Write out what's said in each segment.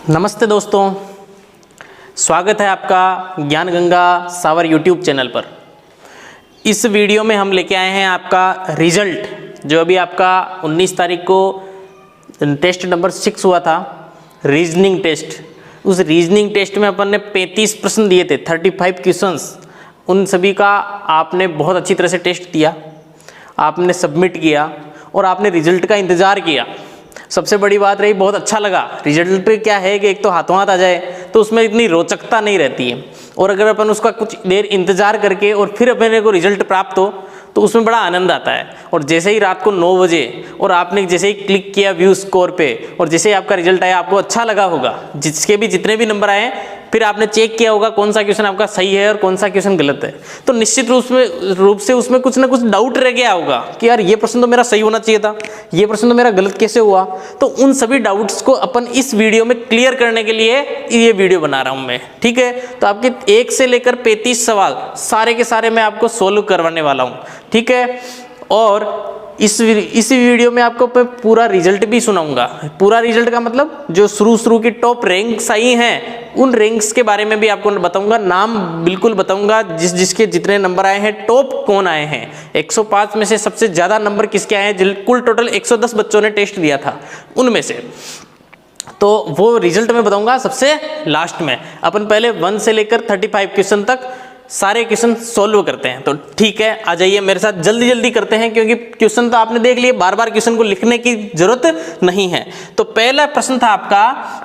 नमस्ते दोस्तों, स्वागत है आपका ज्ञान गंगा सावर यूट्यूब चैनल पर। इस वीडियो में हम लेके आए हैं आपका रिजल्ट, जो अभी आपका 19 तारीख को टेस्ट नंबर 6 हुआ था, रीजनिंग टेस्ट। उस रीजनिंग टेस्ट में अपन ने 35 प्रश्न दिए थे, 35 क्वेश्चंस। उन सभी का आपने बहुत अच्छी तरह से टेस्ट दिया, आपने सबमिट किया और आपने रिजल्ट का इंतज़ार किया। सबसे बड़ी बात रही, बहुत अच्छा लगा। रिजल्ट क्या है कि एक तो हाथों हाथ आ जाए तो उसमें इतनी रोचकता नहीं रहती है, और अगर अपन उसका कुछ देर इंतज़ार करके और फिर अपने को रिजल्ट प्राप्त हो तो उसमें बड़ा आनंद आता है। और जैसे ही रात को 9 बजे और आपने जैसे ही क्लिक किया व्यू स्कोर पे और जैसे ही आपका रिजल्ट आया, आपको अच्छा लगा होगा। जिसके भी जितने भी नंबर आए, फिर आपने चेक किया होगा कौन सा क्वेश्चन आपका सही है और कौन सा क्वेश्चन गलत है। तो निश्चित रूप से उसमें कुछ ना कुछ डाउट रह गया होगा कि यार ये प्रश्न तो मेरा सही होना चाहिए था, ये प्रश्न तो मेरा गलत कैसे हुआ। तो उन सभी डाउट्स को अपन इस वीडियो में क्लियर करने के लिए ये वीडियो बना रहा हूँ मैं, ठीक है। तो आपके 1 से लेकर 35 सवाल सारे के सारे मैं आपको सोल्व करवाने वाला हूँ, ठीक है। और इस वीडियो में आपको पूरा रिजल्ट भी सुनाऊंगा। पूरा रिजल्ट का मतलब जो शुरू की टॉप रैंक्स आई हैं, उन रैंक्स के बारे में भी आपको बताऊंगा, नाम बिल्कुल बताऊंगा, जिसके जितने नंबर आए हैं, टॉप कौन आए हैं। 105 में से सबसे ज़्यादा नंबर किसके आए हैं। कुल टोटल 110 बच्चों ने टेस्ट दिया था, उनमें से। तो वो रिजल्ट मैं बताऊंगा सबसे लास्ट में। अपन पहले 1 से लेकर 35 क्वेश्चन तक सारे क्वेश्चन सोल्व करते हैं। तो ठीक है, आ जाइए मेरे साथ, जल्दी जल्दी करते हैं, क्योंकि क्वेश्चन तो आपने देख लिए, बार बार क्वेश्चन को लिखने की जरूरत नहीं है। तो पहला प्रश्न था आपका,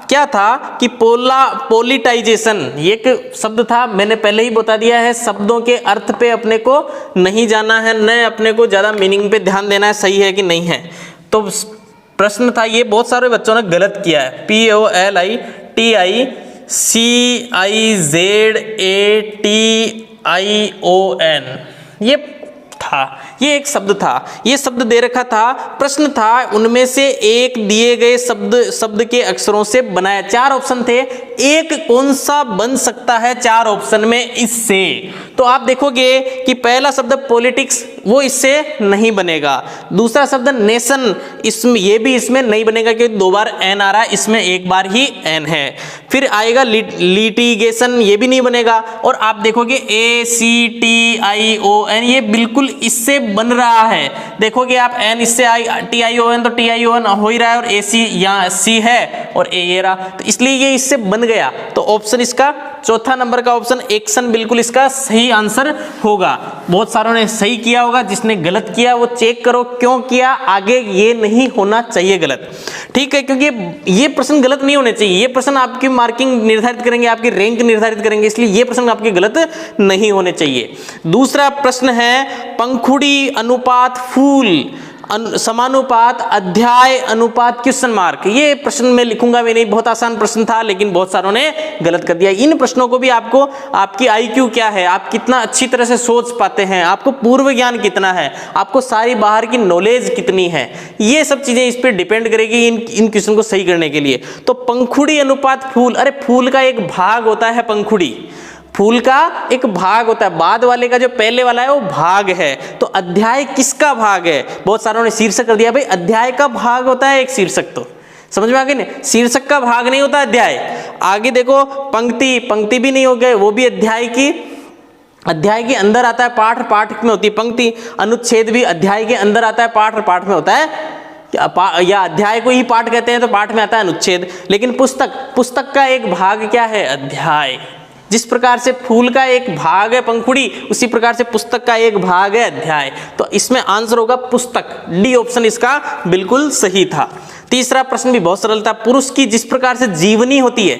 क्या था कि पोलिटाइजेशन, ये एक शब्द था, मैंने पहले ही बता दिया है। शब्दों के अर्थ पे अपने को नहीं जाना है, न अपने को ज़्यादा मीनिंग पे ध्यान देना है, सही है कि नहीं है। तो प्रश्न था ये, बहुत सारे बच्चों ने गलत किया है। POLITICAZATION, ये था, ये एक शब्द था, ये शब्द दे रखा था। प्रश्न था उनमें से एक दिए गए शब्द के अक्षरों से बनाया। 4 ऑप्शन थे, एक कौन सा बन सकता है 4 ऑप्शन में इससे। तो आप देखोगे कि पहला शब्द पॉलिटिक्स, वो इससे नहीं बनेगा। दूसरा शब्द नेशन, इसमें ये भी इसमें नहीं बनेगा, क्योंकि 2 बार एन आ रहा है, इसमें 1 बार ही एन है। फिर आएगा लिटिगेशन, ये भी नहीं बनेगा। और आप देखोगे ACTION, ये बिल्कुल इससे बन रहा है। देखोगे आप, एन इससे TION, तो TION हो ही रहा है, और AC यहाँ C है और A ये रहा, तो इसलिए ये इससे बन गया। तो ऑप्शन इसका चौथा नंबर का ऑप्शन एक्शन बिल्कुल इसका सही आंसर होगा। बहुत सारों ने सही किया होगा, जिसने गलत किया वो चेक करो क्यों किया, आगे ये नहीं होना चाहिए गलत, ठीक है। क्योंकि ये प्रश्न गलत नहीं होने चाहिए, ये प्रश्न आपकी मार्किंग निर्धारित करेंगे, आपकी रैंक निर्धारित करेंगे, इसलिए ये प्रश्न आपके गलत नहीं होने चाहिए। दूसरा प्रश्न है पंखुड़ी अनुपात फूल समानुपात अध्याय अनुपात क्वेश्चन मार्क। ये प्रश्न मैं लिखूंगा भी नहीं, बहुत आसान प्रश्न था, लेकिन बहुत सारों ने गलत कर दिया। इन प्रश्नों को भी आपको, आपकी IQ क्या है, आप कितना अच्छी तरह से सोच पाते हैं, आपको पूर्व ज्ञान कितना है, आपको सारी बाहर की नॉलेज कितनी है, ये सब चीजें इस पर डिपेंड करेगी इन क्वेश्चन को सही करने के लिए। तो पंखुड़ी अनुपात फूल, अरे फूल का एक भाग होता है पंखुड़ी, फूल का एक भाग होता है, बाद वाले का जो पहले वाला है वो भाग है। तो अध्याय किसका भाग है। बहुत सारों ने शीर्षक कर दिया, भाई अध्याय का भाग होता है एक शीर्षक, तो समझ में आ गई ना, शीर्षक का भाग नहीं होता अध्याय। आगे देखो पंक्ति भी नहीं हो गए, वो भी अध्याय के अंदर आता है। पाठ में होती है पंक्ति। अनुच्छेद भी अध्याय के अंदर आता है, पाठ में होता है, या अध्याय को ही पाठ कहते हैं तो पाठ में आता है अनुच्छेद। लेकिन पुस्तक का एक भाग क्या है, अध्याय। जिस प्रकार से फूल का एक भाग है पंखुड़ी, उसी प्रकार से पुस्तक का एक भाग है अध्याय। तो इसमें आंसर होगा पुस्तक, डी ऑप्शन इसका बिल्कुल सही था। तीसरा प्रश्न भी बहुत सरल था। पुरुष की जिस प्रकार से जीवनी होती है,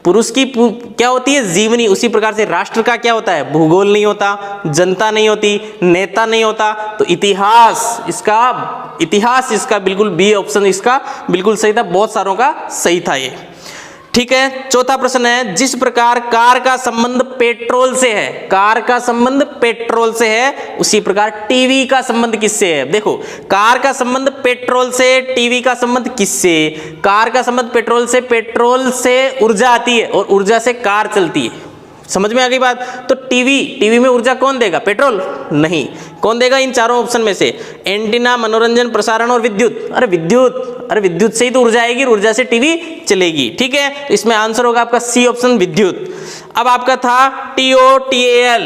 पुरुष की क्या होती है, जीवनी, उसी प्रकार से राष्ट्र का क्या होता है, भूगोल नहीं होता, जनता नहीं होती, नेता नहीं होता। तो इतिहास इसका बिल्कुल बी ऑप्शन इसका बिल्कुल सही था, बहुत सारों का सही था ये, ठीक है। चौथा प्रश्न है, जिस प्रकार कार का संबंध पेट्रोल से है, उसी प्रकार टीवी का संबंध किससे है। देखो, कार का संबंध पेट्रोल से, टीवी का संबंध किससे। कार का संबंध पेट्रोल से ऊर्जा आती है और ऊर्जा से कार चलती है, समझ में आ गई बात। तो टीवी में ऊर्जा कौन देगा? पेट्रोल नहीं। कौन देगा इन चारों ऑप्शन में से? एंटीना, मनोरंजन, प्रसारण और विद्युत। अरे विद्युत से ही तो ऊर्जा आएगी, ऊर्जा से टीवी चलेगी। ठीक है, इसमें आंसर होगा आपका सी ऑप्शन, विद्युत। अब आपका था TOTAL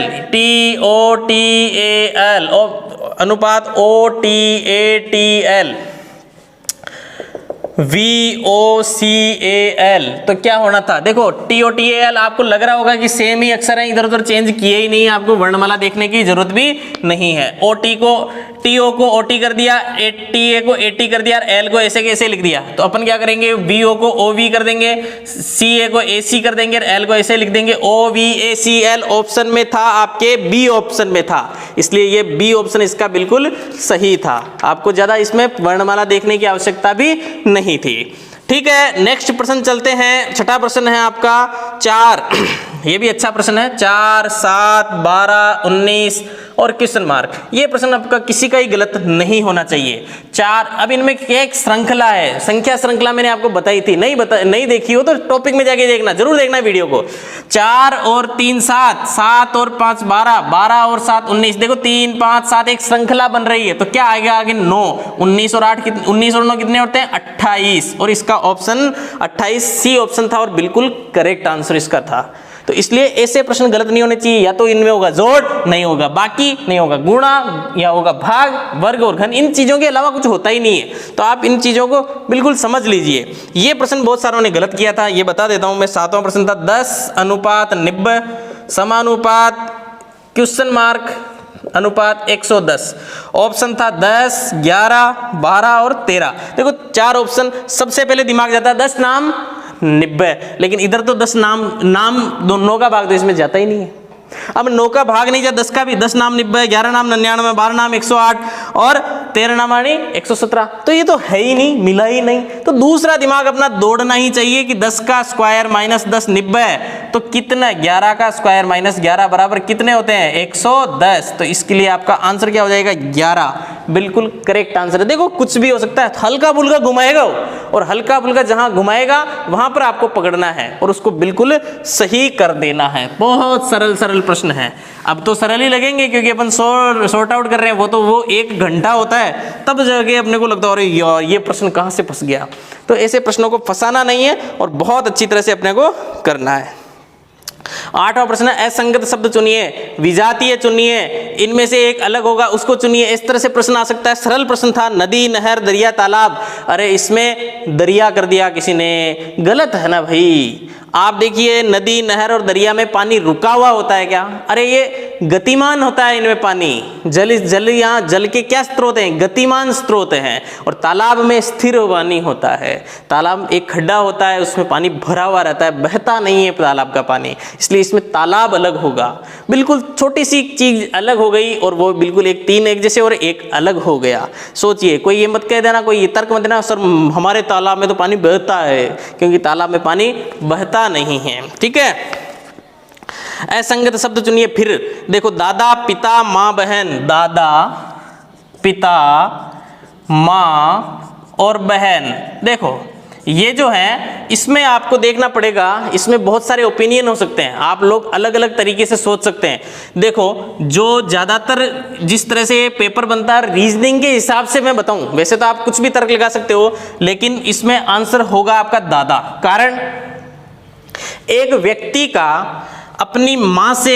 अनुपात OTATL VOCAL। तो क्या होना था? देखो TOTAL आपको लग रहा होगा कि सेम ही अक्षर है, इधर उधर चेंज किए ही नहीं, आपको वर्णमाला देखने की जरूरत भी नहीं है। TO को OT कर दिया, TA को AT कर दिया, L को ऐसे कैसे लिख दिया। तो अपन क्या करेंगे? VO को OV कर देंगे, CA को AC कर देंगे, L को ऐसे लिख देंगे OVACL। ऑप्शन में था आपके B ऑप्शन में था, इसलिए ये B ऑप्शन इसका बिल्कुल सही था। आपको ज्यादा इसमें वर्णमाला देखने की आवश्यकता भी नहीं थी। ठीक है, नेक्स्ट प्रश्न चलते हैं। छठा प्रश्न है आपका 4, ये भी अच्छा प्रश्न है। 4, 7, 12, 19 और क्वेश्चन मार्क। ये प्रश्न आपका किसी का ही गलत नहीं होना चाहिए। 4, अब इनमें क्या एक श्रृंखला है, संख्या श्रृंखला मैंने आपको बताई थी, नहीं देखी हो तो टॉपिक में जाके देखना, जरूर देखना वीडियो को। 4 और 3 7, 7 और 5 12, 12 और 7 19। देखो 3 5 7 एक श्रृंखला बन रही है, तो क्या आएगा आगे? 9। 19 और 8 19 और 9 कितने होते हैं? 28। और इसका ऑप्शन 28 सी ऑप्शन था और बिल्कुल करेक्ट आंसर इसका था। तो इसलिए ऐसे प्रश्न गलत नहीं होने चाहिए। या तो इनमें होगा जोड़, नहीं होगा बाकी, नहीं होगा गुणा, या होगा भाग, वर्ग और घन। इन चीजों के अलावा कुछ होता ही नहीं है। तो आप इन चीजों को बिल्कुल समझ लीजिए। ये प्रश्न बहुत सारों ने गलत किया था, ये बता देता हूं मैं। 7वां प्रश्न था 10:90 समानुपात क्वेश्चन मार्क अनुपात 110। ऑप्शन था 10, 11, 12 और 13। देखो 4 ऑप्शन, सबसे पहले दिमाग जाता है 10 नाम 90, लेकिन इधर तो 10 नाम दोनों का भाग तो इसमें जाता ही नहीं है। अब 9 का भाग नहीं जाता, 10 का भी। 10 नाम 90, 11 नाम 99, 12 नाम 108 और 13 नाम 117। तो ये तो है ही नहीं, मिला ही नहीं। तो दूसरा दिमाग अपना दौड़ना ही चाहिए कि 10 का स्क्वायर माइनस 10 90, तो कितना? 11 का स्क्वायर माइनस 11 बराबर कितने होते हैं? 110। तो इसके लिए आपका आंसर क्या हो जाएगा? 11। बिल्कुल करेक्ट आंसर है। देखो कुछ भी हो सकता है, हल्का फुल्का घुमाएगा और हल्का फुल्का जहां घुमाएगा वहां पर आपको पकड़ना है और उसको बिल्कुल सही कर देना है। बहुत सरल प्रश्न है। अब तो सरल ही लगेंगे क्योंकि अपन सॉर्ट आउट कर रहे हैं। वो 1 घंटा होता है, तब जाके अपने को लगता है अरे यार ये प्रश्न कहां से फंस गया। तो ऐसे प्रश्नों को फंसाना नहीं है और बहुत अच्छी तरह से अपने को करना है। 8वां प्रश्न है असंगत शब्द चुनिए, विजातीय चुनिए, इनमें से एक अलग होगा उसको चुनिए। इस तरह से प्रश्न आ सकता है। सरल प्रश्न था नदी, नहर, दरिया, तालाब। अरे इसमें दरिया कर दिया किसी ने, गलत है ना भाई। आप देखिए नदी, नहर और दरिया में पानी रुका हुआ होता है क्या? अरे ये गतिमान होता है इनमें पानी। जल यहाँ जल के क्या स्रोत हैं? गतिमान स्रोत हैं। और तालाब में स्थिर पानी होता है। तालाब एक खड्डा होता है, उसमें पानी भरा हुआ रहता है, बहता नहीं है तालाब का पानी, इसलिए इसमें तालाब अलग होगा। बिल्कुल छोटी सी चीज अलग हो गई और वो बिल्कुल एक 3 एक जैसे और एक अलग हो गया। सोचिए, कोई ये मत कह देना, कोई ये तर्क मत देना सर हमारे तालाब में तो पानी बहता है, क्योंकि तालाब में पानी बहता नहीं है। ठीक है, असंगत शब्द चुनिए। फिर देखो दादा, पिता, माँ, बहन। दादा, पिता, माँ और बहन। देखो ये जो है इसमें आपको देखना पड़ेगा, इसमें बहुत सारे ओपिनियन हो सकते हैं, आप लोग अलग अलग तरीके से सोच सकते हैं। देखो जो ज़्यादातर जिस तरह से पेपर बनता है रीजनिंग के हिसाब से मैं बताऊं, वैसे तो आप कुछ भी तर्क लगा सकते हो, लेकिन इसमें आंसर होगा आपका दादा। कारण एक व्यक्ति का अपनी माँ से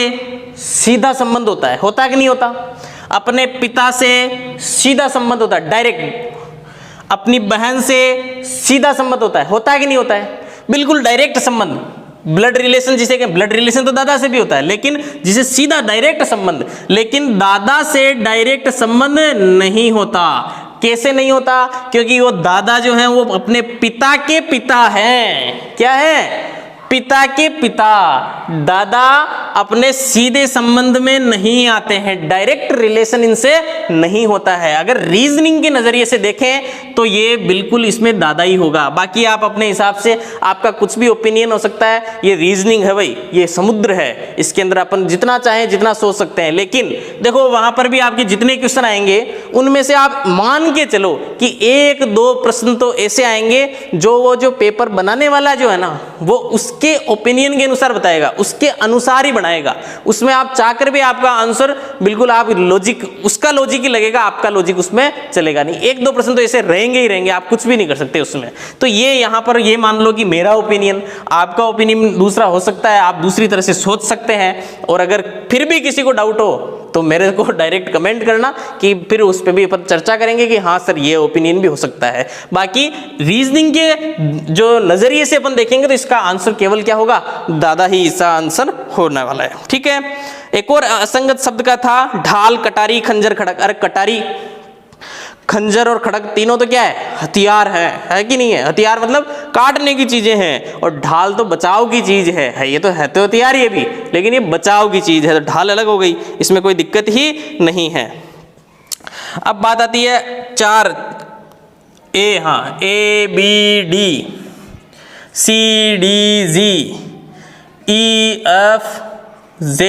सीधा संबंध होता है कि नहीं होता? अपने पिता से सीधा संबंध होता है, डायरेक्ट। अपनी बहन से सीधा संबंध होता है कि नहीं होता है? बिल्कुल डायरेक्ट संबंध, ब्लड रिलेशन जिसे कहते हैं। ब्लड रिलेशन तो दादा से भी होता है, लेकिन जिसे सीधा डायरेक्ट संबंध। लेकिन दादा से डायरेक्ट संबंध नहीं होता। कैसे नहीं होता? क्योंकि वो दादा जो है वो अपने पिता के पिता हैं। क्या है? पिता के पिता। दादा अपने सीधे संबंध में नहीं आते हैं, डायरेक्ट रिलेशन इनसे नहीं होता है। अगर रीजनिंग के नजरिए से देखें तो ये बिल्कुल इसमें दादा ही होगा। बाकी आप अपने हिसाब से, आपका कुछ भी ओपिनियन हो सकता है। ये रीजनिंग है भाई, ये समुद्र है, इसके अंदर अपन जितना चाहें जितना सोच सकते हैं। लेकिन देखो वहां पर भी आपके जितने क्वेश्चन आएंगे उनमें से आप मान के चलो कि 1-2 प्रश्न तो ऐसे आएंगे जो वो जो पेपर बनाने वाला जो है ना, वो उसके ओपिनियन के अनुसार बताएगा, उसके अनुसार ही बनाएगा। उसमें आप चाहकर भी आपका आंसर बिल्कुल आप लॉजिक, उसका लॉजिक ही लगेगा, आपका लॉजिक उसमें चलेगा नहीं। 1-2 प्रश्न तो ऐसे रहेंगे ही रहेंगे, आप कुछ भी नहीं कर सकते उसमें। तो ये यहाँ पर ये मान लो कि मेरा ओपिनियन, आपका ओपिनियन दूसरा हो सकता है, आप दूसरी तरह से सोच सकते हैं। और अगर फिर भी किसी को डाउट हो तो मेरे को डायरेक्ट कमेंट करना, कि फिर उस पर भी अपन चर्चा करेंगे कि हाँ सर ये ओपिनियन भी हो सकता है। बाकी रीजनिंग के जो नजरिए से अपन देखेंगे तो इसका आंसर केवल क्या होगा, दादा ही इसका आंसर होने वाला है। ठीक है, एक और असंगत शब्द का था ढाल, कटारी, खंजर, खड़क। अरे कटारी, खंजर और खड़क तीनों तो क्या है, हथियार है कि नहीं है। हथियार मतलब काटने की चीजें हैं, और ढाल तो बचाव की चीज है। ये तो है तो हथियार ये भी, लेकिन ये बचाव की चीज है, तो ढाल अलग हो गई, इसमें कोई दिक्कत ही नहीं है। अब बात आती है 4 ए, हाँ ABD CDG EFJ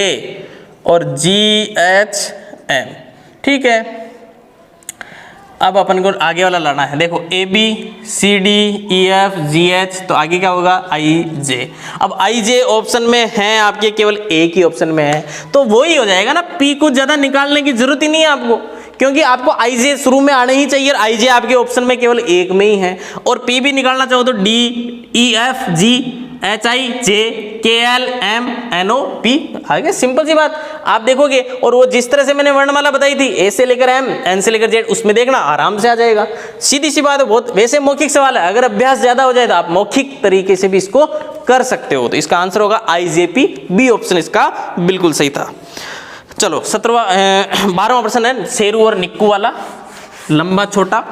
और GHM। ठीक है, अब अपन को आगे वाला लाना है। देखो ABCDEFGH, तो आगे क्या होगा IJ। अब IJ ऑप्शन में है आपके, केवल एक ही ऑप्शन में है, तो वही हो जाएगा ना। P को ज्यादा निकालने की जरूरत ही नहीं है आपको, क्योंकि आपको IJ शुरू में आने ही चाहिए, और IJ आपके ऑप्शन में केवल एक में ही है। और P भी निकालना चाहो तो DEFGHIJKLMNOP आगे, सिंपल सी बात आप देखोगे। और वो जिस तरह से मैंने वर्णमाला बताई थी, A से लेकर M, N से लेकर Z, उसमें देखना आराम से आ जाएगा। सीधी सी बात है, बहुत वैसे मौखिक सवाल है, अगर अभ्यास ज्यादा हो जाए तो आप मौखिक तरीके से भी इसको कर सकते हो। तो इसका आंसर होगा IJP, B ऑप्शन इसका बिल्कुल सही था। चलो 12वां प्रश्न है शेरू और निक्कू वाला, लंबा छोटा।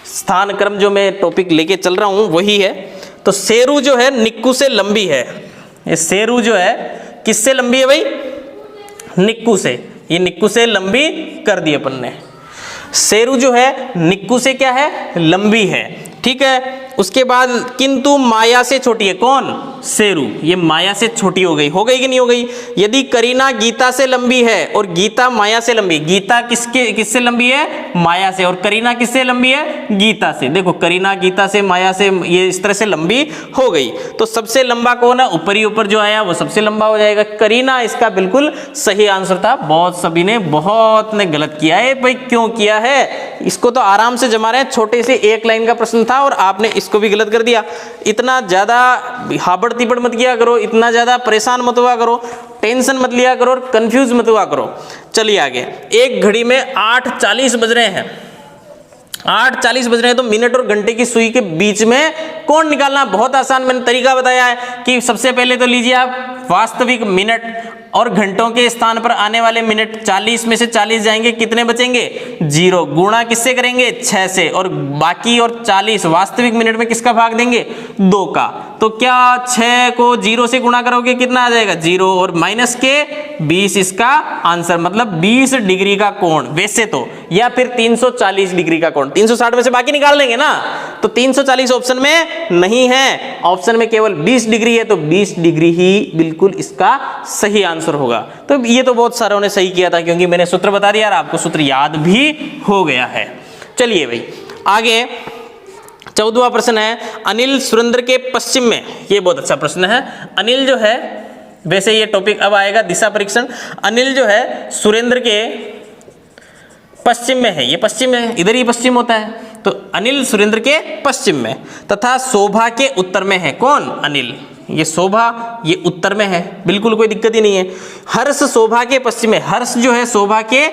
स्थान क्रम जो मैं टॉपिक लेके चल रहा हूं वही है। तो शेरू जो है निक्कू से लंबी है। ये शेरू जो है किससे लंबी है भाई, निक्कू से। ये निक्कू से लंबी कर दी अपन ने। शेरू जो है निक्कू से क्या है, लंबी है। ठीक है, उसके बाद किंतु माया से छोटी है। कौन, शेरू। ये माया से छोटी हो गई कि नहीं हो गई। यदि करीना गीता से लंबी है और गीता माया से लंबी, गीता किससे लंबी है, माया से, और करीना किससे लंबी है, गीता से। देखो करीना गीता से, माया से, ये इस तरह से लंबी हो गई। तो सबसे लंबा कौन है, ऊपर जो आया वो सबसे लंबा हो जाएगा। करीना इसका बिल्कुल सही आंसर था। बहुत ने गलत किया है भाई, क्यों किया है, इसको तो आराम से जमा रहे हैं। छोटे से एक लाइन का प्रश्न था और आपने इसको भी गलत कर दिया। इतना ज्यादा हाबड़ तिबड़ मत किया करो, इतना ज्यादा परेशान मत हुआ करो, टेंशन मत लिया करो और कंफ्यूज मत हुआ करो। चलिए आगे। एक घड़ी में 8:40 बज रहे हैं, 8:40 बज रहे हैं, तो मिनट और घंटे की सुई के बीच में कोण निकालना। बहुत आसान मैंने तरीका बताया है कि सबसे पहले तो लीजिए आप वास्तविक मिनट और घंटों के स्थान पर आने वाले मिनट, 40 में से 40 जाएंगे, कितने बचेंगे, 0। गुणा किससे करेंगे, 6 से, और बाकी और 40 वास्तविक मिनट में किसका भाग देंगे, 2 का। तो क्या 6 को 0 से गुणा करोगे कितना आ जाएगा, 0, और माइनस के 20 इसका आंसर, मतलब 20 डिग्री का कोण वैसे तो, या फिर 340 डिग्री का कोण। 360 में से बाकी निकाल लेंगे ना, तो 340 ऑप्शन में नहीं है, ऑप्शन में केवल 20 डिग्री है, तो 20 डिग्री ही बिल्कुल इसका सही आंसर होगा। तो ये तो बहुत सारों ने सही किया था, क्योंकि मैंने सूत्र बता दिया और आपको सूत्र याद भी हो गया है। चलिए भाई आगे 14वां प्रश्न है, अनिल सुरेंद्र के पश्चिम में। ये बहुत अच्छा प्रश्न है। अनिल जो है, वैसे ये टॉपिक अब आएगा दिशा परीक्षण। अनिल जो है सुरेंद्र के पश्चिम में है, ये पश्चिम है, इधर ही पश्चिम होता है, तो अनिल सुरेंद्र के पश्चिम में, तथा शोभा के उत्तर में है। कौन, अनिल। ये शोभा ये उत्तर में है, बिल्कुल कोई दिक्कत ही नहीं है। हर्ष शोभा के पश्चिम में, हर्ष जो है शोभा के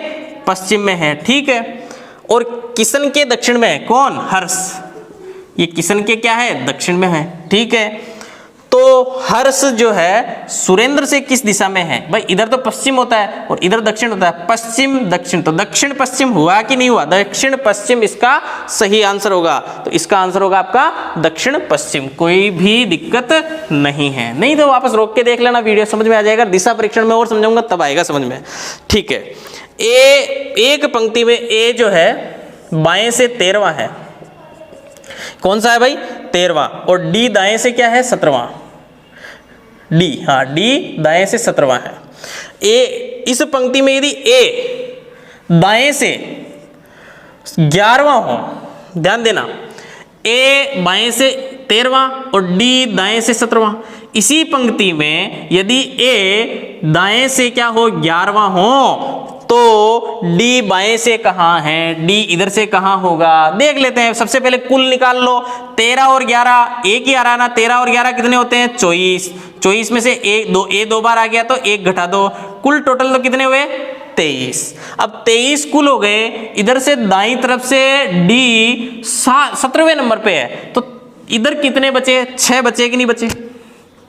पश्चिम में है, ठीक है। और किशन के दक्षिण में है। कौन, हर्ष। ये किशन के क्या है, दक्षिण में है, ठीक है। तो हर्ष जो है सुरेंद्र से किस दिशा में है? भाई इधर तो पश्चिम होता है और इधर दक्षिण होता है, पश्चिम दक्षिण, तो दक्षिण पश्चिम हुआ कि नहीं हुआ? दक्षिण पश्चिम इसका सही आंसर होगा। तो इसका आंसर होगा आपका दक्षिण पश्चिम, कोई भी दिक्कत नहीं है। नहीं तो वापस रोक के देख लेना, वीडियो समझ में आ जाएगा। दिशा परीक्षण में और समझाऊंगा तब आएगा समझ में। ठीक है, ए एक पंक्ति में ए जो है बाएं से 13वां है। कौन सा है भाई? 13वां। और डी दाएं से क्या है? 17वां। डी, हाँ डी दाएं से 17वां है। ए इस पंक्ति में यदि ए दाएं से 11वां हो, ध्यान देना, ए बाएं से 13वां और डी दाएं से 17वां। इसी पंक्ति में यदि ए दाएं से क्या हो? 11वां हो, तो डी बाएं से कहाँ है? डी इधर से कहाँ होगा? देख लेते हैं। सबसे पहले कुल निकाल लो। 13 और 11 एक ही आ रहा ना। 13 और 11 कितने होते हैं? 24। 24 में से ए दो बार आ गया तो एक घटा दो, कुल टोटल तो कितने हुए? 23। अब 23 कुल हो गए। इधर से दाईं तरफ से डी 17वें नंबर पे है, तो इधर कितने बचे? 6 बचे कि नहीं बचे?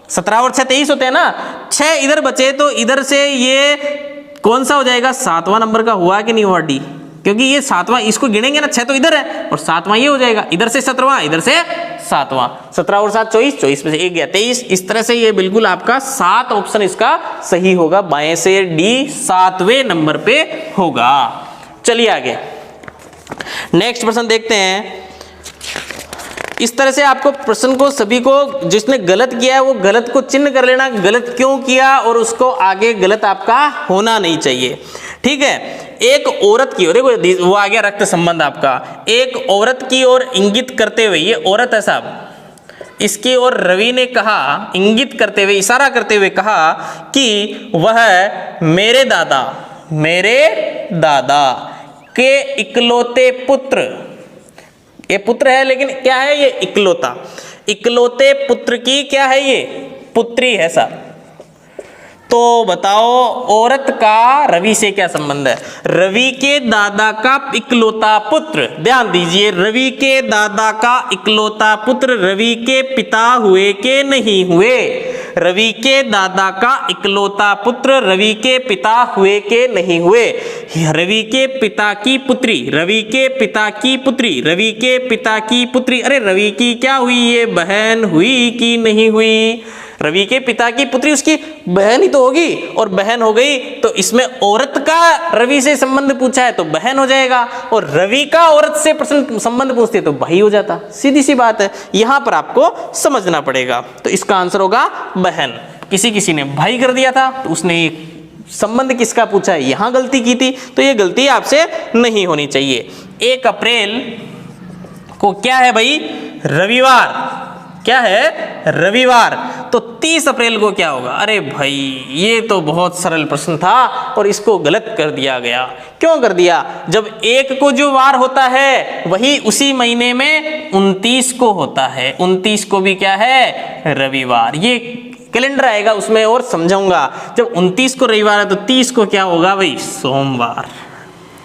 17 और 6 23 होते हैं ना। 6 इधर बचे, तो इधर से ये कौन सा हो जाएगा? 7वां नंबर का हुआ कि नहीं हुआ? डी, क्योंकि ये 7वां, इसको गिनेंगे ना, 6 तो इधर है और 7वां ये हो जाएगा। इधर से 17वां, इधर से 7वां। 17 और 7 24, 24 में से एक गया 23। इस तरह से ये बिल्कुल आपका 7 ऑप्शन इसका सही होगा। बाएं से डी 7वें नंबर पे होगा। चलिए आगे नेक्स्ट प्रश्न देखते हैं। इस तरह से आपको प्रश्न को सभी को, जिसने गलत किया है वो गलत को चिन्ह कर लेना, गलत क्यों किया, और उसको आगे गलत आपका होना नहीं चाहिए। ठीक है, एक औरत की ओर, देखो वो आ गया रक्त संबंध आपका। एक औरत की ओर इंगित करते हुए, ये औरत है साहब, इसकी ओर रवि ने कहा, इंगित करते हुए, इशारा करते हुए कहा कि वह मेरे दादा के इकलौते पुत्र, ये पुत्र है लेकिन क्या है? ये इकलौते पुत्र की क्या है? ये पुत्री है साहब। तो बताओ औरत का रवि से क्या संबंध है? रवि के दादा का इकलौता पुत्र, ध्यान दीजिए, रवि के दादा का इकलौता पुत्र रवि के पिता हुए के नहीं हुए? रवि के दादा का इकलौता पुत्र रवि के पिता हुए के नहीं हुए? रवि के पिता की पुत्री, रवि के पिता की पुत्री, रवि के पिता की पुत्री। अरे रवि की क्या हुई? ये बहन हुई कि नहीं हुई? रवि के पिता की पुत्री उसकी बहन ही तो होगी, और बहन हो गई तो इसमें औरत का रवि से संबंध पूछा है तो बहन हो जाएगा, और रवि का औरत से प्रश्न संबंध पूछते तो भाई हो जाता। सीधी सी बात है, यहां पर आपको समझना पड़ेगा। तो इसका आंसर होगा बहन। किसी ने भाई कर दिया था तो उसने संबंध किसका पूछा है, यहां गलती की थी, तो ये गलती आपसे नहीं होनी चाहिए। 1 अप्रैल को क्या है भाई? रविवार। क्या है? रविवार। तो 30 अप्रैल को क्या होगा? अरे भाई ये तो बहुत सरल प्रश्न था और इसको गलत कर दिया गया। क्यों कर दिया? जब 1 को जो वार होता है वही उसी महीने में 29 को होता है। 29 को भी क्या है? रविवार। ये कैलेंडर आएगा उसमें और समझाऊंगा। जब 29 को रविवार है तो 30 को क्या होगा भाई? सोमवार।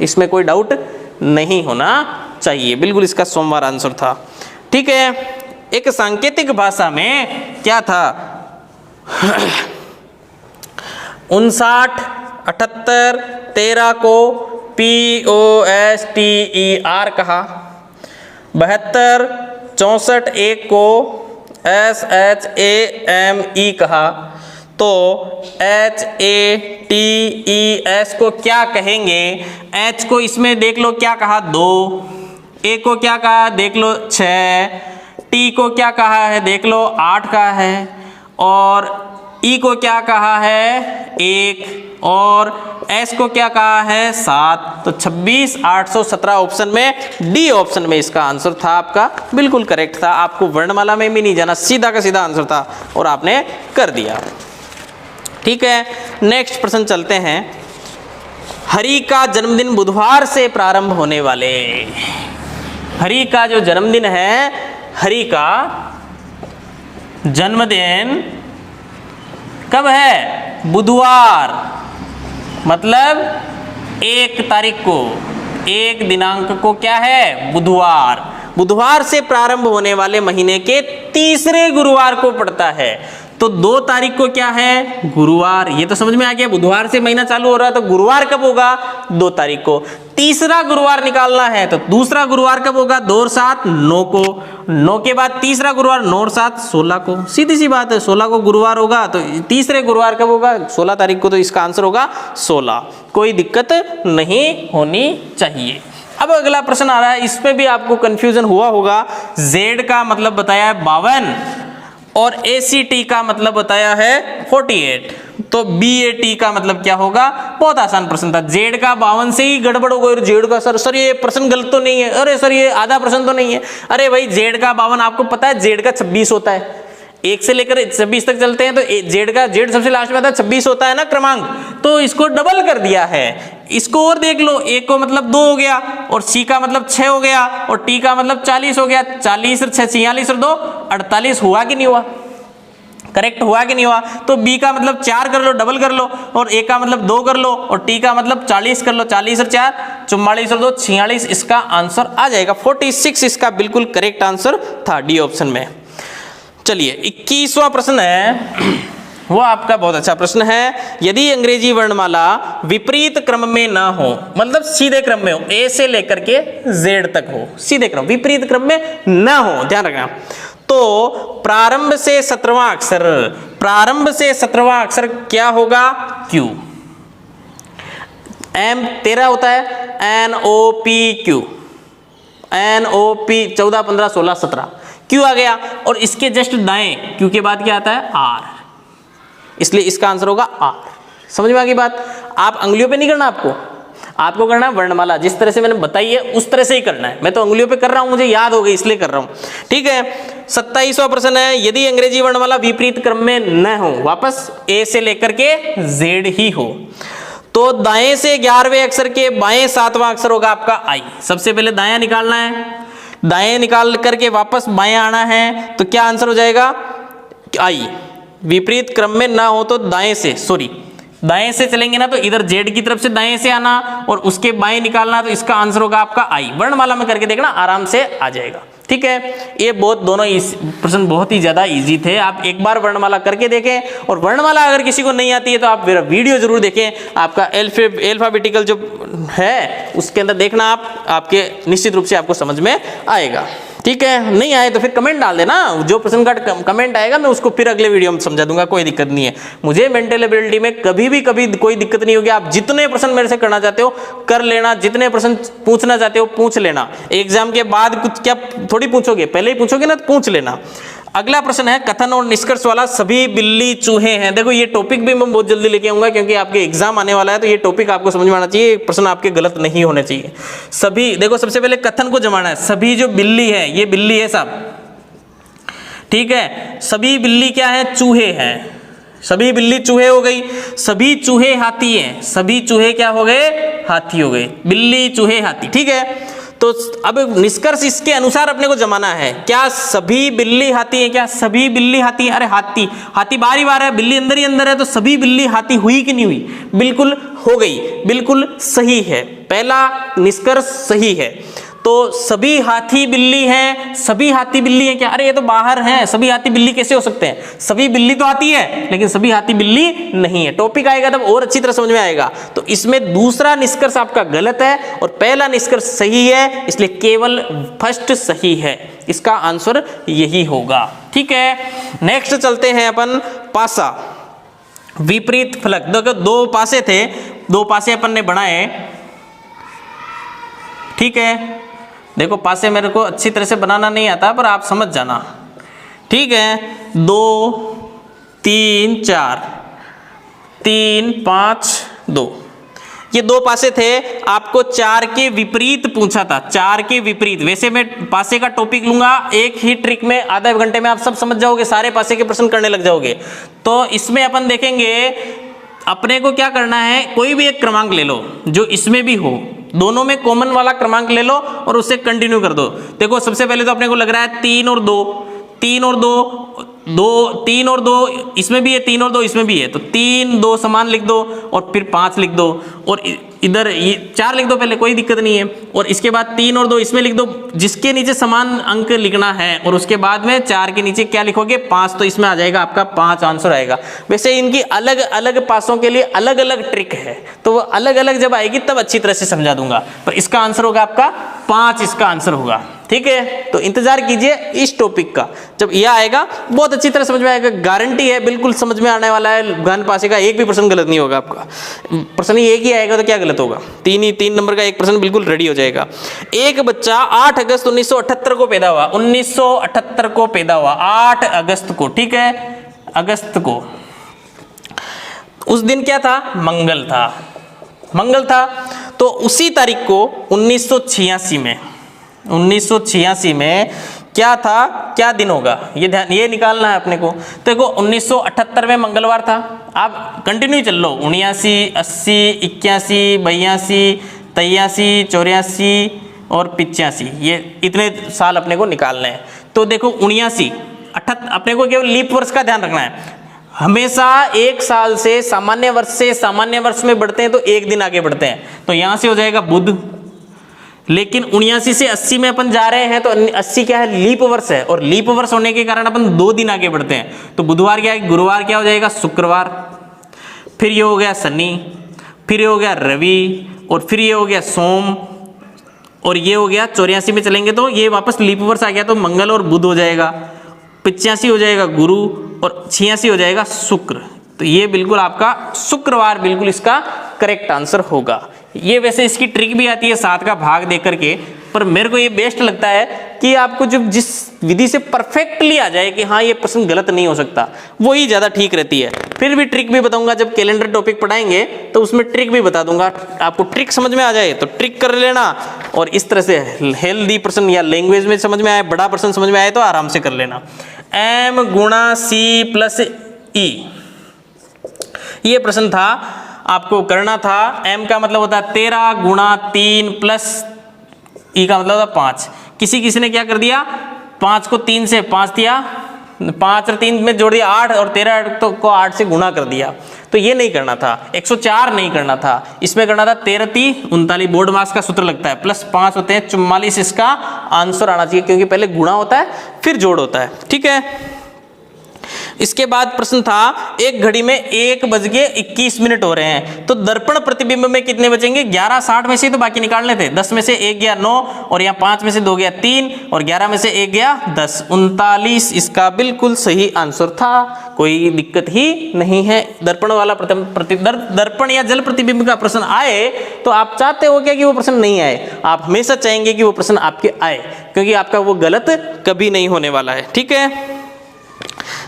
इसमें कोई डाउट नहीं होना चाहिए, बिल्कुल इसका सोमवार आंसर था। ठीक है, एक सांकेतिक भाषा में क्या था? 59, 78, 13 को POSTER कहा, 72, 64, 1 को SHAME कहा, तो HATES को क्या कहेंगे? H को इसमें देख लो क्या कहा? 2, A को क्या कहा? देख लो 6, T को क्या कहा है? देख लो 8 का है, और E को क्या कहा है? 1, और S को क्या कहा है? 7। तो 26, 817 ऑप्शन में डी ऑप्शन में इसका आंसर था आपका, बिल्कुल करेक्ट था। आपको वर्णमाला में भी नहीं जाना, सीधा का सीधा आंसर था और आपने कर दिया। ठीक है, नेक्स्ट प्रश्न चलते हैं। हरि का जन्मदिन बुधवार से प्रारंभ होने वाले, हरि का जो जन्मदिन है, हरि का जन्मदिन कब है? बुधवार, मतलब 1 तारीख को, 1 दिनांक को क्या है? बुधवार। बुधवार से प्रारंभ होने वाले महीने के तीसरे गुरुवार को पड़ता है। तो 2 तारीख को क्या है? गुरुवार। ये तो समझ में आ गया, बुधवार से महीना चालू हो रहा है तो गुरुवार कब होगा? 2 तारीख को। तीसरा गुरुवार निकालना है तो दूसरा गुरुवार कब होगा? 2 और 7 9 को। 9 के बाद तीसरा गुरुवार 9 और 7 16 को। सीधी सी बात है, 16 को गुरुवार होगा तो तीसरे गुरुवार कब होगा? 16 तारीख को। तो इसका आंसर होगा 16। कोई दिक्कत नहीं होनी चाहिए। अब अगला प्रश्न आ रहा है, इसमें भी आपको कंफ्यूजन हुआ होगा। Z का मतलब बताया है 52 और ACT का मतलब बताया है 48, तो BAT का मतलब क्या होगा? बहुत आसान प्रश्न था। Z का 52 से ही गड़बड़ हो गई। Z का सर ये प्रश्न गलत तो नहीं है? अरे सर ये आधा प्रश्न तो नहीं है? अरे भाई Z का 52 आपको पता है, Z का 26 होता है। 1 से लेकर 26 तक चलते हैं तो Z सबसे लास्ट में आता है, 26 होता है ना क्रमांक, तो इसको डबल कर दिया है। इसको और देख लो, 1 को मतलब 2 हो गया और C का मतलब 6 हो गया और T का मतलब 40 हो गया। 40 और 6 46 और 2 48 हुआ कि नहीं हुआ? करेक्ट हुआ कि नहीं हुआ? तो B का मतलब 4 कर लो, डबल कर लो, और A का मतलब 2 कर लो और T का मतलब 40 कर लो। 40 और 4 44 और 2 46, इसका आंसर आ जाएगा 46। इसका बिल्कुल करेक्ट आंसर था डी ऑप्शन में। चलिए 21वां प्रश्न है, वो आपका बहुत अच्छा प्रश्न है। यदि अंग्रेजी वर्णमाला विपरीत क्रम में ना हो, मतलब सीधे क्रम में हो, A से लेकर के Z तक हो, सीधे क्रम, विपरीत क्रम में ना हो, ध्यान रखना, तो प्रारंभ से 17वां अक्षर, प्रारंभ से 17वां अक्षर क्या होगा? Q। M 13 होता है, NOPQ, NOP 14 15 16 17, Q आ गया और इसके जस्ट दाएं Q के बाद क्या आता है? R, इसलिए इसका आंसर होगा R। समझ में आ गई बात? आप अंगुलियों पे नहीं करना, आपको करना है वर्णमाला, जिस तरह से मैंने बताई है उस तरह से ही करना है। मैं तो अंगुलियों पे कर रहा हूं, मुझे याद हो गई इसलिए कर रहा हूं। ठीक है, 27वां प्रश्न है, यदि अंग्रेजी वर्णमाला विपरीत क्रम में न हो, वापस A से लेकर के Z ही हो, तो दाएं से 11वें अक्षर के बाएं 7वां अक्षर होगा आपका I। सबसे पहले दायां निकालना है, दाएं निकाल करके वापस बाएं आना है, तो क्या आंसर हो जाएगा? I। विपरीत क्रम में ना हो तो दाएं से, दाएं से चलेंगे ना तो इधर Z की तरफ से दाएं से आना और उसके बाएं निकालना, तो इसका आंसर होगा आपका I। वर्णमाला में करके देखना, आराम से आ जाएगा। ठीक है, ये दोनों प्रश्न बहुत ही ज्यादा इजी थे। आप एक बार वर्णमाला करके देखें, और वर्णमाला अगर किसी को नहीं आती है तो आप मेरा वीडियो जरूर देखें। आपका अल्फाबेटिकल जो है उसके अंदर देखना, आपके निश्चित रूप से आपको समझ में आएगा। ठीक है, नहीं आए तो फिर कमेंट डाल देना, जो प्रश्न का कमेंट आएगा मैं उसको फिर अगले वीडियो में समझा दूंगा, कोई दिक्कत नहीं है। मुझे मेंटल एबिलिटी में कभी कोई दिक्कत नहीं होगी। आप जितने प्रश्न मेरे से करना चाहते हो कर लेना, जितने प्रश्न पूछना चाहते हो पूछ लेना। एग्जाम के बाद कुछ क्या थोड़ी पूछोगे, पहले ही पूछोगे ना, तो पूछ लेना। अगला प्रश्न है, कथन और निष्कर्ष वाला सभी बिल्ली चूहे हैं। देखो ये टॉपिक भी मैं बहुत जल्दी लेके आऊंगा, क्योंकि आपके एग्जाम आने वाला है, तो ये टॉपिक आपको समझ में आना चाहिए, प्रश्न आपके गलत नहीं होने चाहिए। सभी, देखो सबसे पहले कथन को जमाना है, सभी जो बिल्ली है, ये बिल्ली है साहब, ठीक है। सभी बिल्ली क्या है? चूहे हैं। सभी बिल्ली चूहे हो गई। सभी चूहे हाथी हैं, सभी चूहे क्या हो गए? हाथी हो गए। बिल्ली चूहे हाथी, ठीक है। तो अब निष्कर्ष इसके अनुसार अपने को जमाना है। क्या सभी बिल्ली हाथी है? क्या सभी बिल्ली हाथी है? अरे हाथी बार ही बार है, बिल्ली अंदर ही अंदर है, तो सभी बिल्ली हाथी हुई कि नहीं हुई? बिल्कुल हो गई, बिल्कुल सही है। पहला निष्कर्ष सही है। तो सभी हाथी बिल्ली हैं, सभी हाथी बिल्ली हैं क्या? अरे ये तो बाहर हैं, सभी हाथी बिल्ली कैसे हो सकते हैं? सभी बिल्ली तो हाथी है, लेकिन सभी हाथी बिल्ली नहीं है। टॉपिक आएगा तब और अच्छी तरह समझ में आएगा। तो इसमें दूसरा निष्कर्ष आपका गलत है और पहला निष्कर्ष सही है, इसलिए केवल फर्स्ट सही है। इसका आंसर यही होगा। ठीक है, नेक्स्ट चलते हैं अपन पासा, विपरीत फलक। देखो दो पासे थे, दो पासे अपन ने बनाए, ठीक है। देखो पासे मेरे को अच्छी तरह से बनाना नहीं आता, पर आप समझ जाना, ठीक है। 2 3 4 3 5 2, ये दो पासे थे। आपको 4 के विपरीत पूछा था, 4 के विपरीत। वैसे मैं पासे का टॉपिक लूंगा, एक ही ट्रिक में आधा घंटे में आप सब समझ जाओगे, सारे पासे के प्रश्न करने लग जाओगे। तो इसमें अपन देखेंगे, अपने को क्या करना है, कोई भी एक क्रमांक ले लो जो इसमें भी हो, दोनों में कॉमन वाला क्रमांक ले लो और उससे कंटिन्यू कर दो। देखो सबसे पहले तो अपने को लग रहा है 3 और 2, 3 और 2 3 और 2 इसमें भी है, 3 और 2 इसमें भी है, तो 3 2 समान लिख दो और फिर 5 लिख दो और इधर ये 4 लिख दो पहले, कोई दिक्कत नहीं है। और इसके बाद 3 और 2 इसमें लिख दो, जिसके नीचे समान अंक लिखना है, और उसके बाद में 4 के नीचे क्या लिखोगे 5, तो इसमें आ जाएगा आपका 5 आंसर आएगा। वैसे इनकी अलग अलग पासों के लिए अलग अलग ट्रिक है, तो वो अलग अलग जब आएगी तब अच्छी तरह से समझा दूंगा, पर इसका आंसर होगा आपका 5, इसका आंसर होगा। ठीक है, तो इंतजार कीजिए इस टॉपिक का, जब यह आएगा बहुत अच्छी तरह समझ में आएगा, गारंटी है, बिल्कुल समझ में आने वाला है। गहन पासे का एक भी प्रश्न गलत नहीं होगा आपका, प्रश्न एक ही आएगा तो क्या गलत होगा, 3 नंबर का एक प्रश्न बिल्कुल रेडी हो जाएगा। एक बच्चा 8 अगस्त 1978 को पैदा हुआ, 1978 को पैदा हुआ, 8 अगस्त को, ठीक है, अगस्त को। उस दिन क्या था, मंगल था, मंगल था। तो उसी तारीख को 1986 में क्या था, क्या दिन होगा, ये ध्यान, ये निकालना है अपने को। तो देखो 1978 में मंगलवार था, आप कंटिन्यू चल लो, 79, 80, 81, 82, 83, 84 और 85, ये इतने साल अपने को निकालने हैं। तो देखो 79, 78, अपने को केवल लीप वर्ष का ध्यान रखना है। हमेशा एक साल से सामान्य वर्ष में बढ़ते हैं तो एक दिन आगे बढ़ते हैं, तो यहाँ से हो जाएगा बुध। लेकिन 79 से 80 में अपन जा रहे हैं तो 80 क्या है, लीप वर्ष है, और लीप वर्ष होने के कारण अपन 2 दिन आगे बढ़ते हैं। तो बुधवार क्या है, गुरुवार क्या हो जाएगा, शुक्रवार, फिर ये हो गया शनि, फिर ये हो गया रवि, और फिर ये हो गया सोम, और ये हो गया 84 में चलेंगे तो ये वापस लीप वर्ष आ गया, तो मंगल और बुध हो जाएगा, 85 हो जाएगा गुरु, और 86 हो जाएगा शुक्र। तो ये बिल्कुल आपका शुक्रवार बिल्कुल इसका करेक्ट आंसर होगा। ये वैसे इसकी ट्रिक भी आती है 7 का भाग दे करके, पर मेरे को ये बेस्ट लगता है कि आपको जब जिस विधि से परफेक्टली आ जाए कि हाँ ये प्रश्न गलत नहीं हो सकता, वही ज़्यादा ठीक रहती है। फिर भी ट्रिक भी बताऊंगा, जब कैलेंडर टॉपिक पढ़ाएंगे तो उसमें ट्रिक भी बता दूंगा। आपको ट्रिक समझ में आ जाए तो ट्रिक कर लेना, और इस तरह से हेल्दी प्रश्न या लैंग्वेज में समझ में आए, बड़ा प्रश्न समझ में आए तो आराम से कर लेना। m गुणा c प्लस e, ये प्रश्न था, आपको करना था। m का मतलब होता है 13 गुणा 3 प्लस e का मतलब होता 5। किसी ने क्या कर दिया, 5 को 3 से 5 दिया, 5 और 3 में जोड़ दिया 8, और 13 को 8 से गुणा कर दिया। तो ये नहीं करना था, 104 नहीं करना था, इसमें करना था 13 3 39, बोर्ड मास का सूत्र लगता है, प्लस 5 होते हैं 44, इसका आंसर आना चाहिए, क्योंकि पहले गुणा होता है फिर जोड़ होता है। ठीक है, इसके बाद प्रश्न था, एक घड़ी में 1:21 हो रहे हैं, तो दर्पण प्रतिबिंब में कितने बचेंगे, 11, 60 में से तो बाकी निकालने थे, 10 में से 1 गया 9, और यहाँ 5 में से 2 गया 3, और 11 में से 1 गया 10, 39 इसका बिल्कुल सही आंसर था, कोई दिक्कत ही नहीं है। दर्पण वाला दर्पण या जल प्रतिबिंब का प्रश्न आए तो आप चाहते हो क्या कि वो प्रश्न नहीं आए, आप हमेशा चाहेंगे कि वो प्रश्न आपके आए, क्योंकि आपका वो गलत कभी नहीं होने वाला है। ठीक है,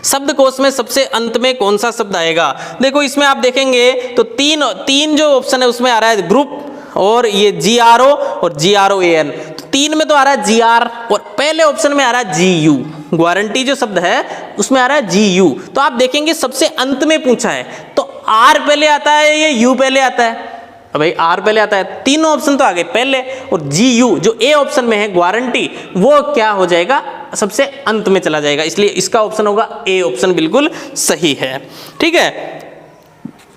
शब्दकोश में सबसे अंत में कौन सा शब्द आएगा, देखो इसमें आप देखेंगे तो तीन जो ऑप्शन है उसमें आ रहा है ग्रुप, और ये GRO और GROAN, तो 3 में तो आ रहा है GR, और पहले ऑप्शन में आ रहा है GU, गारंटी जो शब्द है उसमें आ रहा है GU। तो आप देखेंगे सबसे अंत में पूछा है, तो R पहले आता है या U पहले आता है, भाई R पहले आता है, तीनों ऑप्शन तो आ गए पहले, और GU जो A ऑप्शन में है गारंटी, वो क्या हो जाएगा, सबसे अंत में चला जाएगा, इसलिए इसका ऑप्शन होगा A ऑप्शन बिल्कुल सही है। ठीक है,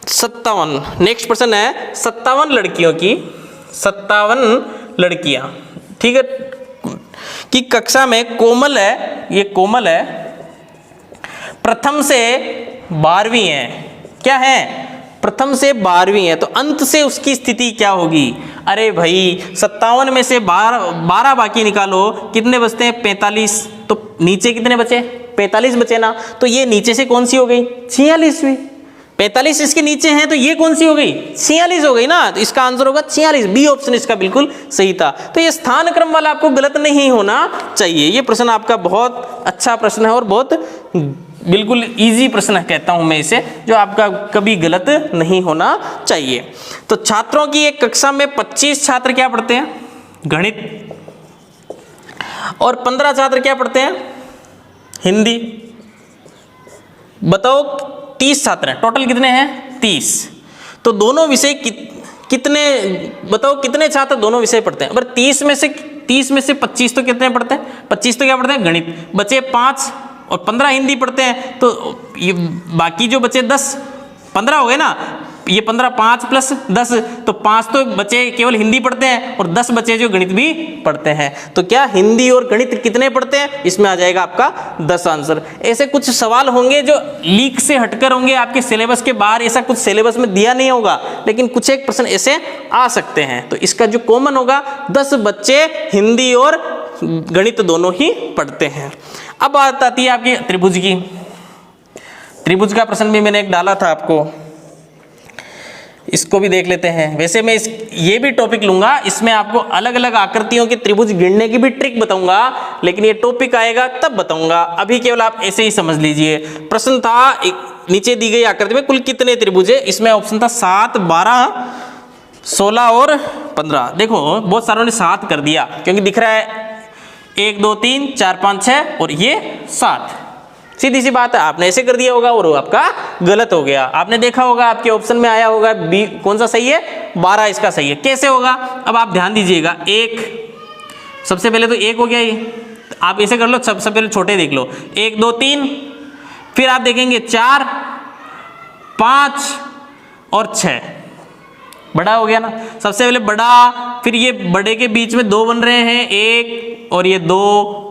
57 नेक्स्ट प्रश्न है, 57 लड़कियों की 57 लड़कियां, ठीक है, कि कक्षा में कोमल है, ये कोमल है, प्रथम से 12वीं है, क्या है, प्रथम से 12वीं है, तो अंत से उसकी स्थिति क्या होगी। अरे भाई 57 में से 12 बाकी निकालो, कितने बचते हैं, 45, तो नीचे कितने बचे, 45 बचे ना, तो ये नीचे से कौन सी हो गई, 46वीं, 45 इसके नीचे हैं तो ये कौन सी हो गई, 46 हो गई ना, तो इसका आंसर होगा 46, बी ऑप्शन इसका बिल्कुल सही था। तो ये स्थान क्रम वाला आपको गलत नहीं होना चाहिए, ये प्रश्न आपका बहुत अच्छा प्रश्न है, और बहुत बिल्कुल इजी प्रश्न कहता हूं मैं इसे, जो आपका कभी गलत नहीं होना चाहिए। तो छात्रों की एक कक्षा में 25 छात्र क्या पढ़ते हैं, गणित, और 15 छात्र क्या पढ़ते हैं, हिंदी। बताओ 30 छात्र हैं, टोटल कितने हैं, 30, तो दोनों विषय कितने, बताओ कितने छात्र दोनों विषय पढ़ते हैं। पर 30 में से 25 तो कितने पढ़ते हैं, 25 तो क्या पढ़ते हैं, गणित, बचे 5, और 15 हिंदी पढ़ते हैं, तो ये बाकी जो बचे 10 15 हो गए ना, ये 15 5 प्लस 10, तो 5 तो बचे केवल हिंदी पढ़ते हैं और 10 बचे जो गणित भी पढ़ते हैं। तो क्या हिंदी और गणित कितने पढ़ते हैं, इसमें आ जाएगा आपका 10 आंसर। ऐसे कुछ सवाल होंगे जो लीक से हटकर होंगे, आपके सिलेबस के बाहर, ऐसा कुछ सिलेबस में दिया नहीं होगा, लेकिन कुछ एक प्रश्न ऐसे आ सकते हैं। तो इसका जो कॉमन होगा, 10 बच्चे हिंदी और गणित दोनों ही पढ़ते हैं। अब बात आती है आपकी त्रिभुज की। त्रिभुज का प्रश्न भी मैंने एक डाला था आपको, इसको भी देख लेते हैं। वैसे मैं ये भी टॉपिक लूंगा, इसमें आपको अलग अलग आकृतियों के त्रिभुज गिनने की भी ट्रिक बताऊंगा, लेकिन ये टॉपिक आएगा तब बताऊंगा, अभी केवल आप ऐसे ही समझ लीजिए। प्रश्न था नीचे दी गई आकृति में कुल कितने त्रिभुज है, इसमें ऑप्शन था 7, 12, 16 और 15। देखो बहुत सारों ने 7 कर दिया, क्योंकि दिख रहा है 1 2 3 4 5 6 और ये 7, सीधी सी बात है। आपने ऐसे कर दिया होगा और वो आपका गलत हो गया। आपने देखा होगा आपके ऑप्शन में आया होगा बी, कौन सा सही है, 12 इसका सही है। कैसे होगा, अब आप ध्यान दीजिएगा। 1 सबसे पहले तो 1 हो गया ये, आप ऐसे कर लो, सबसे पहले छोटे देख लो, 1 2 3, फिर आप देखेंगे 4 5 और 6, बड़ा हो गया ना। सबसे पहले बड़ा, फिर ये बड़े के बीच में 2 बन रहे हैं, 1 और ये 2,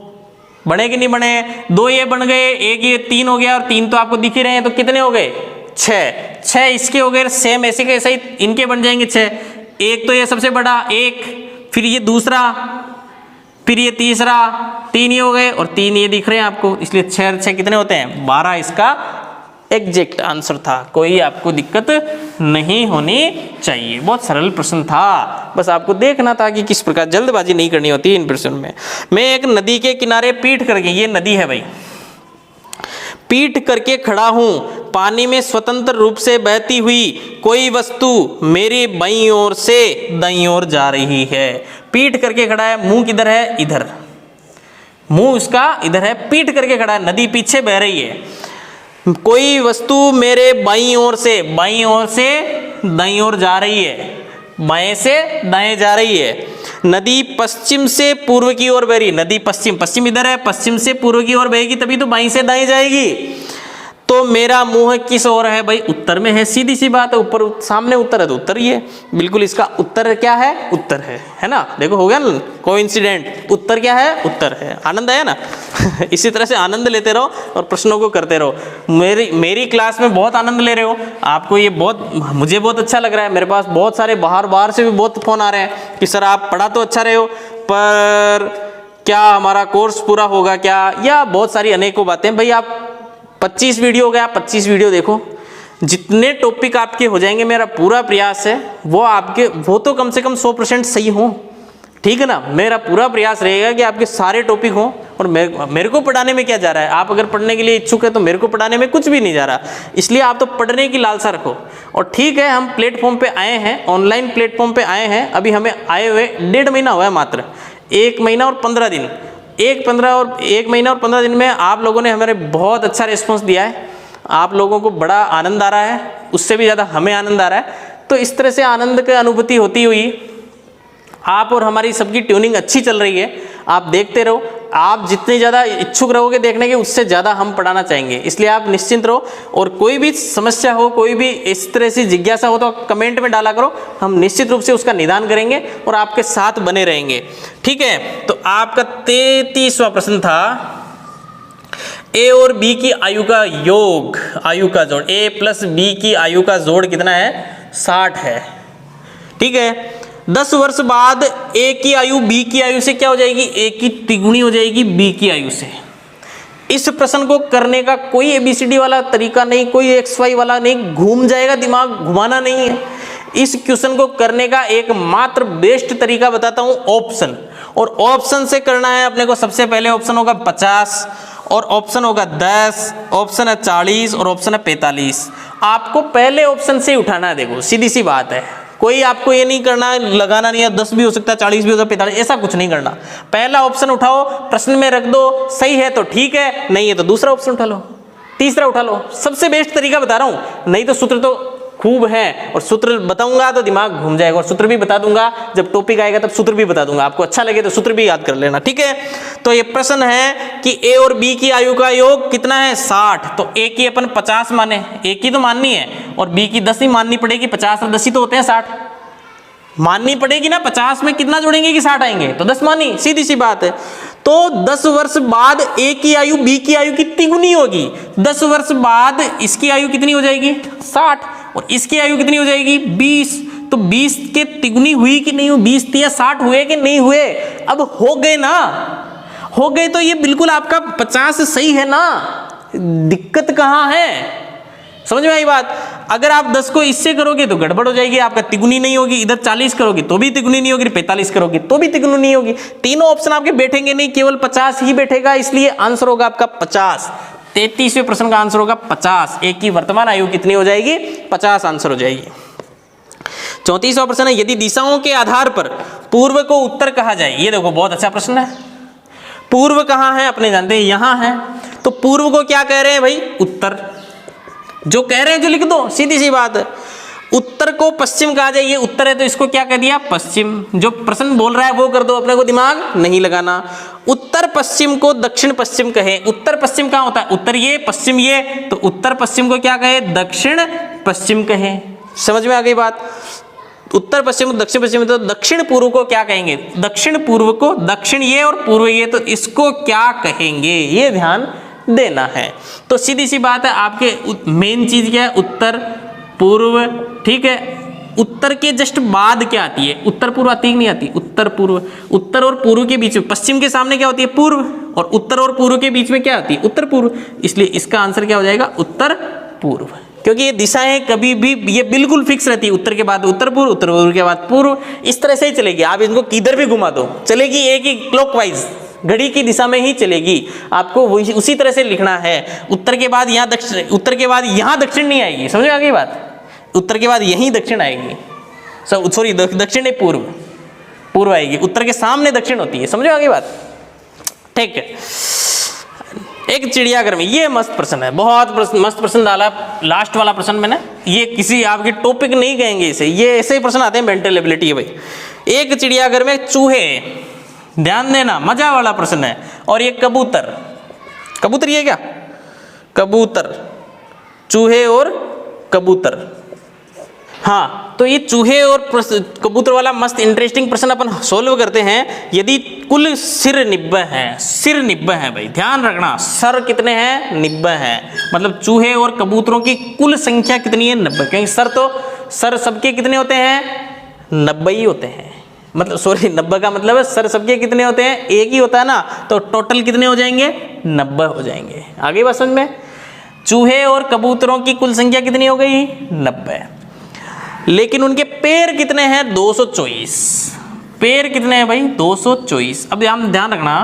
बने कि नहीं बने, 2 ये बन गए, 1 ये 3 हो गया और 3 तो आपको दिख ही रहे हैं, तो कितने हो गए 6 इसके हो गए। सेम ऐसे के ऐसे ही इनके बन जाएंगे 6। एक तो ये सबसे बड़ा 1, फिर ये दूसरा, फिर ये तीसरा, 3 ये हो गए और 3 ये दिख रहे हैं आपको, इसलिए 6 कितने होते हैं 12 इसका एग्जैक्ट आंसर था। कोई आपको दिक्कत नहीं होनी चाहिए, बहुत सरल प्रश्न था, बस आपको देखना था कि किस प्रकार, जल्दबाजी नहीं करनी होती इन प्रश्न में। मैं एक नदी के किनारे पीठ करके, ये नदी है भाई, पीठ करके खड़ा हूं, पानी में स्वतंत्र रूप से बहती हुई कोई वस्तु मेरी बाईं ओर से दाईं ओर जा रही है। पीठ करके खड़ा है, मुंह किधर है, इधर, मुंह इसका इधर है, पीठ करके खड़ा है, नदी पीछे बह रही है। कोई वस्तु मेरे बाईं ओर से दाईं ओर जा रही है, बाएं से दाएं जा रही है। नदी पश्चिम से पूर्व की ओर बह रही, नदी पश्चिम इधर है, पश्चिम से पूर्व की ओर बहेगी, तभी तो बाईं से दाएं जाएगी। तो मेरा मुंह किस ओर है भाई, उत्तर में है, सीधी सी बात है। ऊपर सामने उत्तर है तो उत्तर ही है, बिल्कुल इसका उत्तर क्या है, उत्तर है ना। देखो हो गया ना कोइंसिडेंट, उत्तर क्या है, उत्तर है। आनंद आया ना इसी तरह से आनंद लेते रहो और प्रश्नों को करते रहो। मेरी क्लास में बहुत आनंद ले रहे हो, आपको ये मुझे बहुत अच्छा लग रहा है। मेरे पास बहुत सारे बाहर से भी बहुत फोन आ रहे हैं कि सर आप पढ़ा तो अच्छा रहे हो, पर क्या हमारा कोर्स पूरा होगा क्या, या बहुत सारी अनेकों बातें। भाई आप 25 वीडियो हो गया, 25 वीडियो देखो, जितने टॉपिक आपके हो जाएंगे, मेरा पूरा प्रयास है वो तो कम से कम 100% सही हो, ठीक है ना। मेरा पूरा प्रयास रहेगा कि आपके सारे टॉपिक हों। और मेरे को पढ़ाने में क्या जा रहा है, आप अगर पढ़ने के लिए इच्छुक है तो मेरे को पढ़ाने में कुछ भी नहीं जा रहा, इसलिए आप तो पढ़ने की लालसा रखो। और ठीक है, हम प्लेटफॉर्म पे आए हैं, ऑनलाइन प्लेटफॉर्म पे आए हैं, अभी हमें आए हुए 1.5 महीना हुआ है, मात्र 1 महीना और 15 दिन। 1 महीना और 15 दिन में आप लोगों ने हमारे बहुत अच्छा रिस्पॉन्स दिया है, आप लोगों को बड़ा आनंद आ रहा है, उससे भी ज़्यादा हमें आनंद आ रहा है। तो इस तरह से आनंद की अनुभूति होती हुई आप और हमारी सबकी ट्यूनिंग अच्छी चल रही है। आप देखते रहो, आप जितनी ज़्यादा इच्छुक रहोगे देखने के, उससे ज़्यादा हम पढ़ाना चाहेंगे, इसलिए आप निश्चिंत रहो। और कोई भी समस्या हो, कोई भी इस तरह से जिज्ञासा हो तो कमेंट में डाला करो, हम निश्चित रूप से उसका निदान करेंगे और आपके साथ बने रहेंगे, ठीक है। तो आपका 33वां प्रश्न था, ए और बी की आयु का योग, आयु का जोड़, ए प्लस बी की आयु का जोड़ कितना है, 60 है, ठीक है। 10 वर्ष बाद ए की आयु बी की आयु से क्या हो जाएगी, ए की तिगुनी हो जाएगी बी की आयु से। इस प्रश्न को करने का कोई ABCD वाला तरीका नहीं, कोई XY वाला नहीं, घूम जाएगा दिमाग, घुमाना नहीं है। इस क्वेश्चन को करने का एकमात्र बेस्ट तरीका बताता हूं, ऑप्शन। और ऑप्शन से करना है अपने को। सबसे पहले ऑप्शन होगा 50 और ऑप्शन होगा 10, ऑप्शन है 40 और ऑप्शन है 45। आपको पहले ऑप्शन से उठाना है। देखो सीधी सी बात है, कोई आपको ये नहीं करना, लगाना नहीं है 10 भी हो सकता है, 40 भी हो सकता है, 45, ऐसा कुछ नहीं करना। पहला ऑप्शन उठाओ, प्रश्न में रख दो, सही है तो ठीक है, नहीं है तो दूसरा ऑप्शन उठा लो, तीसरा उठा लो। सबसे बेस्ट तरीका बता रहा हूं, नहीं तो सूत्र तो खूब है और सूत्र बताऊंगा तो दिमाग घूम जाएगा, और सूत्र भी बता दूंगा जब टॉपिक आएगा, तब सूत्र भी बता दूंगा। आपको अच्छा लगे तो सूत्र भी याद कर लेना, ठीक है। तो ये प्रश्न है कि ए और बी की आयु का योग कितना है 60, तो ए की अपन 50 माने, ए की तो माननी है और बी की 10 ही माननी पड़ेगी, 50 और 10 ही तो होते हैं 60, माननी पड़ेगी ना। 50 में कितना जोड़ेंगे कि 60 आएंगे, तो 10 मानी, सीधी सी बात है। तो 10 वर्ष बाद ए की आयु बी की आयु कितनी गुनी होगी, 10 वर्ष बाद इसकी आयु कितनी हो जाएगी 60 और इसकी आयु कितनी हो जाएगी 20, तो 20 के तिगुनी हुई कि नहीं हुई, 20 या 60 हुए कि नहीं हुए, अब हो गए ना, हो गए, तो ये बिल्कुल आपका 50 सही है ना, दिक्कत कहाँ है, समझ में आई बात। अगर आप 10 को इससे करोगे तो गड़बड़ हो जाएगी, आपका तिगुनी नहीं होगी, इधर 40 करोगे तो भी तिगुनी नहीं होगी, 45 करोगे तो भी तिगुनी नहीं होगी, तीनों ऑप्शन आपके बैठेंगे नहीं, केवल 50 ही बैठेगा, इसलिए आंसर होगा आपका 50। 33वें प्रश्न का आंसर होगा 50, ए की वर्तमान आयु कितनी हो जाएगी 50 आंसर हो जाएगी। 34वां प्रश्न है, यदि दिशाओं के आधार पर पूर्व को उत्तर कहा जाए, ये देखो बहुत अच्छा प्रश्न है, पूर्व कहाँ है अपने जानते हैं यहाँ है, तो पूर्व को क्या कह रहे हैं भाई उत्तर, जो कह रहे हैं जो लिख दो, सीधी सी बात है। उत्तर को पश्चिम कहा जाए, ये उत्तर है तो इसको क्या कह दिया पश्चिम, जो प्रश्न बोल रहा है वो कर दो, अपने को दिमाग नहीं लगाना। उत्तर पश्चिम को दक्षिण पश्चिम कहे, उत्तर पश्चिम कहाँ होता है, उत्तर ये पश्चिम ये, तो उत्तर पश्चिम को क्या कहे दक्षिण पश्चिम कहे, समझ में आ गई बात। उत्तर पश्चिम दक्षिण पश्चिम, तो दक्षिण पूर्व को क्या कहेंगे, दक्षिण पूर्व को, दक्षिण ये और पूर्व ये, तो इसको क्या कहेंगे ये ध्यान देना है। तो सीधी सी बात है, आपके मेन चीज क्या है उत्तर पूर्व, ठीक है। उत्तर के जस्ट बाद क्या आती है, उत्तर पूर्व आती है नहीं आती, उत्तर पूर्व, उत्तर और पूर्व के बीच में, पश्चिम के सामने क्या होती है पूर्व, और उत्तर और पूर्व के बीच में क्या आती है उत्तर पूर्व, इसलिए इसका आंसर क्या हो जाएगा उत्तर पूर्व, क्योंकि ये दिशाएं कभी भी ये बिल्कुल फिक्स रहती है, उत्तर के बाद उत्तर पूर्व, उत्तर पूर्व के बाद पूर्व, इस तरह से ही चलेगी, आप इनको किधर भी घुमा दो चलेगी, एक ही क्लॉकवाइज घड़ी की दिशा में ही चलेगी, आपको उसी तरह से लिखना है। उत्तर के बाद यहाँ दक्षिण, उत्तर के बाद यहाँ दक्षिण नहीं आएगी, समझ में आ गई बात, उत्तर के बाद यहीं दक्षिण आएगी, सॉरी दक्षिण नहीं पूर्व, पूर्व आएगी, उत्तर के सामने दक्षिण होती है, समझ में आ गई बात, ठीक है। एक चिड़ियाघर में, ये मस्त प्रश्न है, बहुत मस्त प्रश्न डाला लास्ट वाला प्रश्न मैंने, ये किसी आपके टॉपिक नहीं कहेंगे इसे, ये ऐसे ही प्रश्न आते हैं, मेंटल एबिलिटी है भाई। एक चिड़ियाघर में चूहे, ध्यान देना मजा वाला प्रश्न है, और ये कबूतर, कबूतर ये क्या कबूतर, चूहे और कबूतर, हाँ, तो ये चूहे और कबूतर वाला मस्त इंटरेस्टिंग प्रश्न अपन सोल्व करते हैं। यदि कुल सिर 90 हैं, सिर 90 हैं भाई, ध्यान रखना, सर कितने हैं 90 हैं, मतलब चूहे और कबूतरों की कुल संख्या कितनी है 90, क्योंकि सर सबके कितने होते हैं 90 ही होते हैं, मतलब सॉरी 90 का मतलब है सर सबके कितने होते हैं एक ही होता है ना, तो टोटल कितने हो जाएंगे 90 हो जाएंगे। आगे बात समझ में, चूहे और कबूतरों की कुल संख्या कितनी हो गई 90, लेकिन उनके पैर कितने हैं 224, पैर कितने हैं भाई 224। अब ध्यान रखना,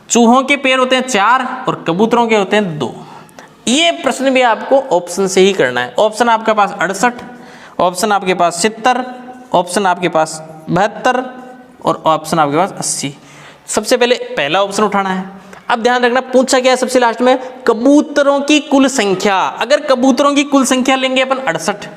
चूहों के पैर होते हैं 4 और कबूतरों के होते हैं 2। ये प्रश्न भी आपको ऑप्शन से ही करना है, ऑप्शन आपके पास 68, ऑप्शन आपके पास 70, ऑप्शन आपके पास 72 और ऑप्शन आपके पास 80। सबसे पहले पहला ऑप्शन उठाना है। अब ध्यान रखना, पूछा गया सबसे लास्ट में कबूतरों की कुल संख्या, अगर कबूतरों की कुल संख्या लेंगे अपन 68,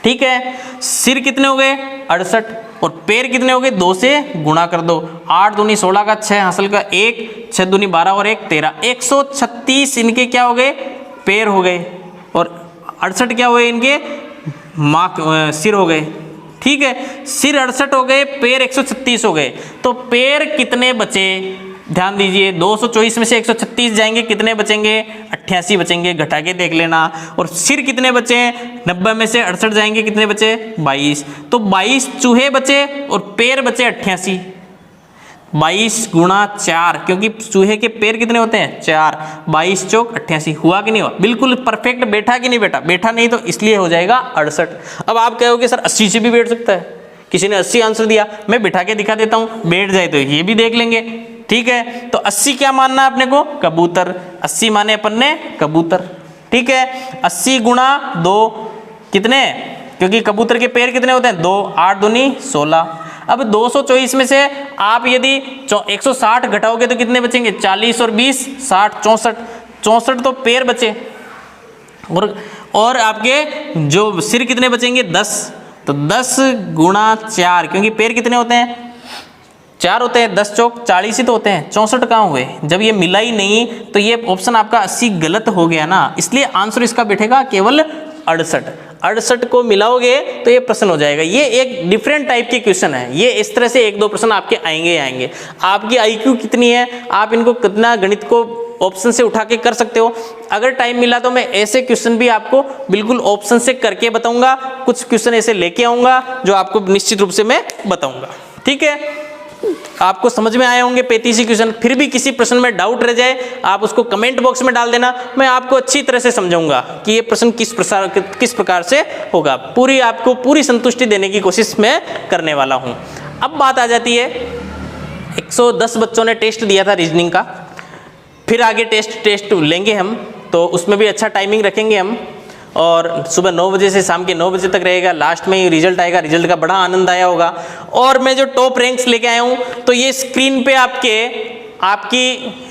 ठीक है, सिर कितने हो गए 68 और पैर कितने हो गए 2 से गुणा कर दो, 8 दूनी 16 का 6 हासिल का 1, 6 दूनी 12 और 1 13, 136 इनके क्या हो गए पैर हो गए, और 68 क्या हुए इनके सिर हो गए, ठीक है, सिर 68 हो गए, पैर 136 हो गए, तो पैर कितने बचे, ध्यान दीजिए 224 में से 136 जाएंगे, कितने बचेंगे 88 बचेंगे, घटा के देख लेना। और सिर कितने बचे 90 में से 68 जाएंगे, कितने बचे 22, तो 22 चूहे बचे और पैर बचे 88, 22 गुणा 4, क्योंकि चूहे के पैर कितने होते हैं 4, 22 चौक 88, हुआ कि नहीं हुआ, बिल्कुल परफेक्ट बैठा कि नहीं बैठा, बैठा नहीं तो इसलिए हो जाएगा 68। अब आप कहोगे सर 80 से भी बैठ सकता है, किसी ने 80 आंसर दिया, मैं बैठा के दिखा देता हूँ, बैठ जाए तो ये भी देख लेंगे, ठीक है। तो 80 क्या मानना है अपने को कबूतर, 80 माने अपन ने कबूतर, ठीक है। 80 गुणा 2 कितने, क्योंकि कबूतर के पैर कितने होते हैं 2, 8 दूनी 16। अब 224 में से आप यदि 160 घटाओगे तो कितने बचेंगे 40 और 20 60, 64 तो पैर बचे, और आपके जो सिर कितने बचेंगे 10, तो 10 गुणा 4, क्योंकि पैर कितने होते हैं 4 होते हैं, 10 चौक 40 ही तो होते हैं, 64 कहाँ हुए? जब ये मिला ही नहीं तो ये ऑप्शन आपका 80 गलत हो गया ना, इसलिए आंसर इसका बैठेगा केवल 68। 68 को मिलाओगे तो ये प्रश्न हो जाएगा। ये एक डिफरेंट टाइप के क्वेश्चन है, ये इस तरह से 1-2 प्रश्न आपके आएंगे ही आएंगे। आपकी IQ कितनी है, आप इनको कितना गणित को ऑप्शन से उठा के कर सकते हो। अगर टाइम मिला तो मैं ऐसे क्वेश्चन भी आपको बिल्कुल ऑप्शन से करके बताऊंगा, कुछ क्वेश्चन ऐसे लेके आऊंगा जो आपको निश्चित रूप से मैं बताऊंगा। ठीक है, आपको समझ में आए होंगे 35 क्वेश्चन। फिर भी किसी प्रश्न में डाउट रह जाए आप उसको कमेंट बॉक्स में डाल देना, मैं आपको अच्छी तरह से समझाऊंगा कि ये प्रश्न किस प्रकार से होगा। आपको पूरी संतुष्टि देने की कोशिश मैं करने वाला हूँ। अब बात आ जाती है, 110 बच्चों ने टेस्ट दिया था रीजनिंग का, फिर आगे टेस्ट लेंगे हम, तो उसमें भी अच्छा टाइमिंग रखेंगे हम, और सुबह 9 बजे से शाम के 9 बजे तक रहेगा। लास्ट में ही रिजल्ट आएगा, रिजल्ट का बड़ा आनंद आया होगा। और मैं जो टॉप रैंक्स लेके आया हूँ, तो ये स्क्रीन पे आपकी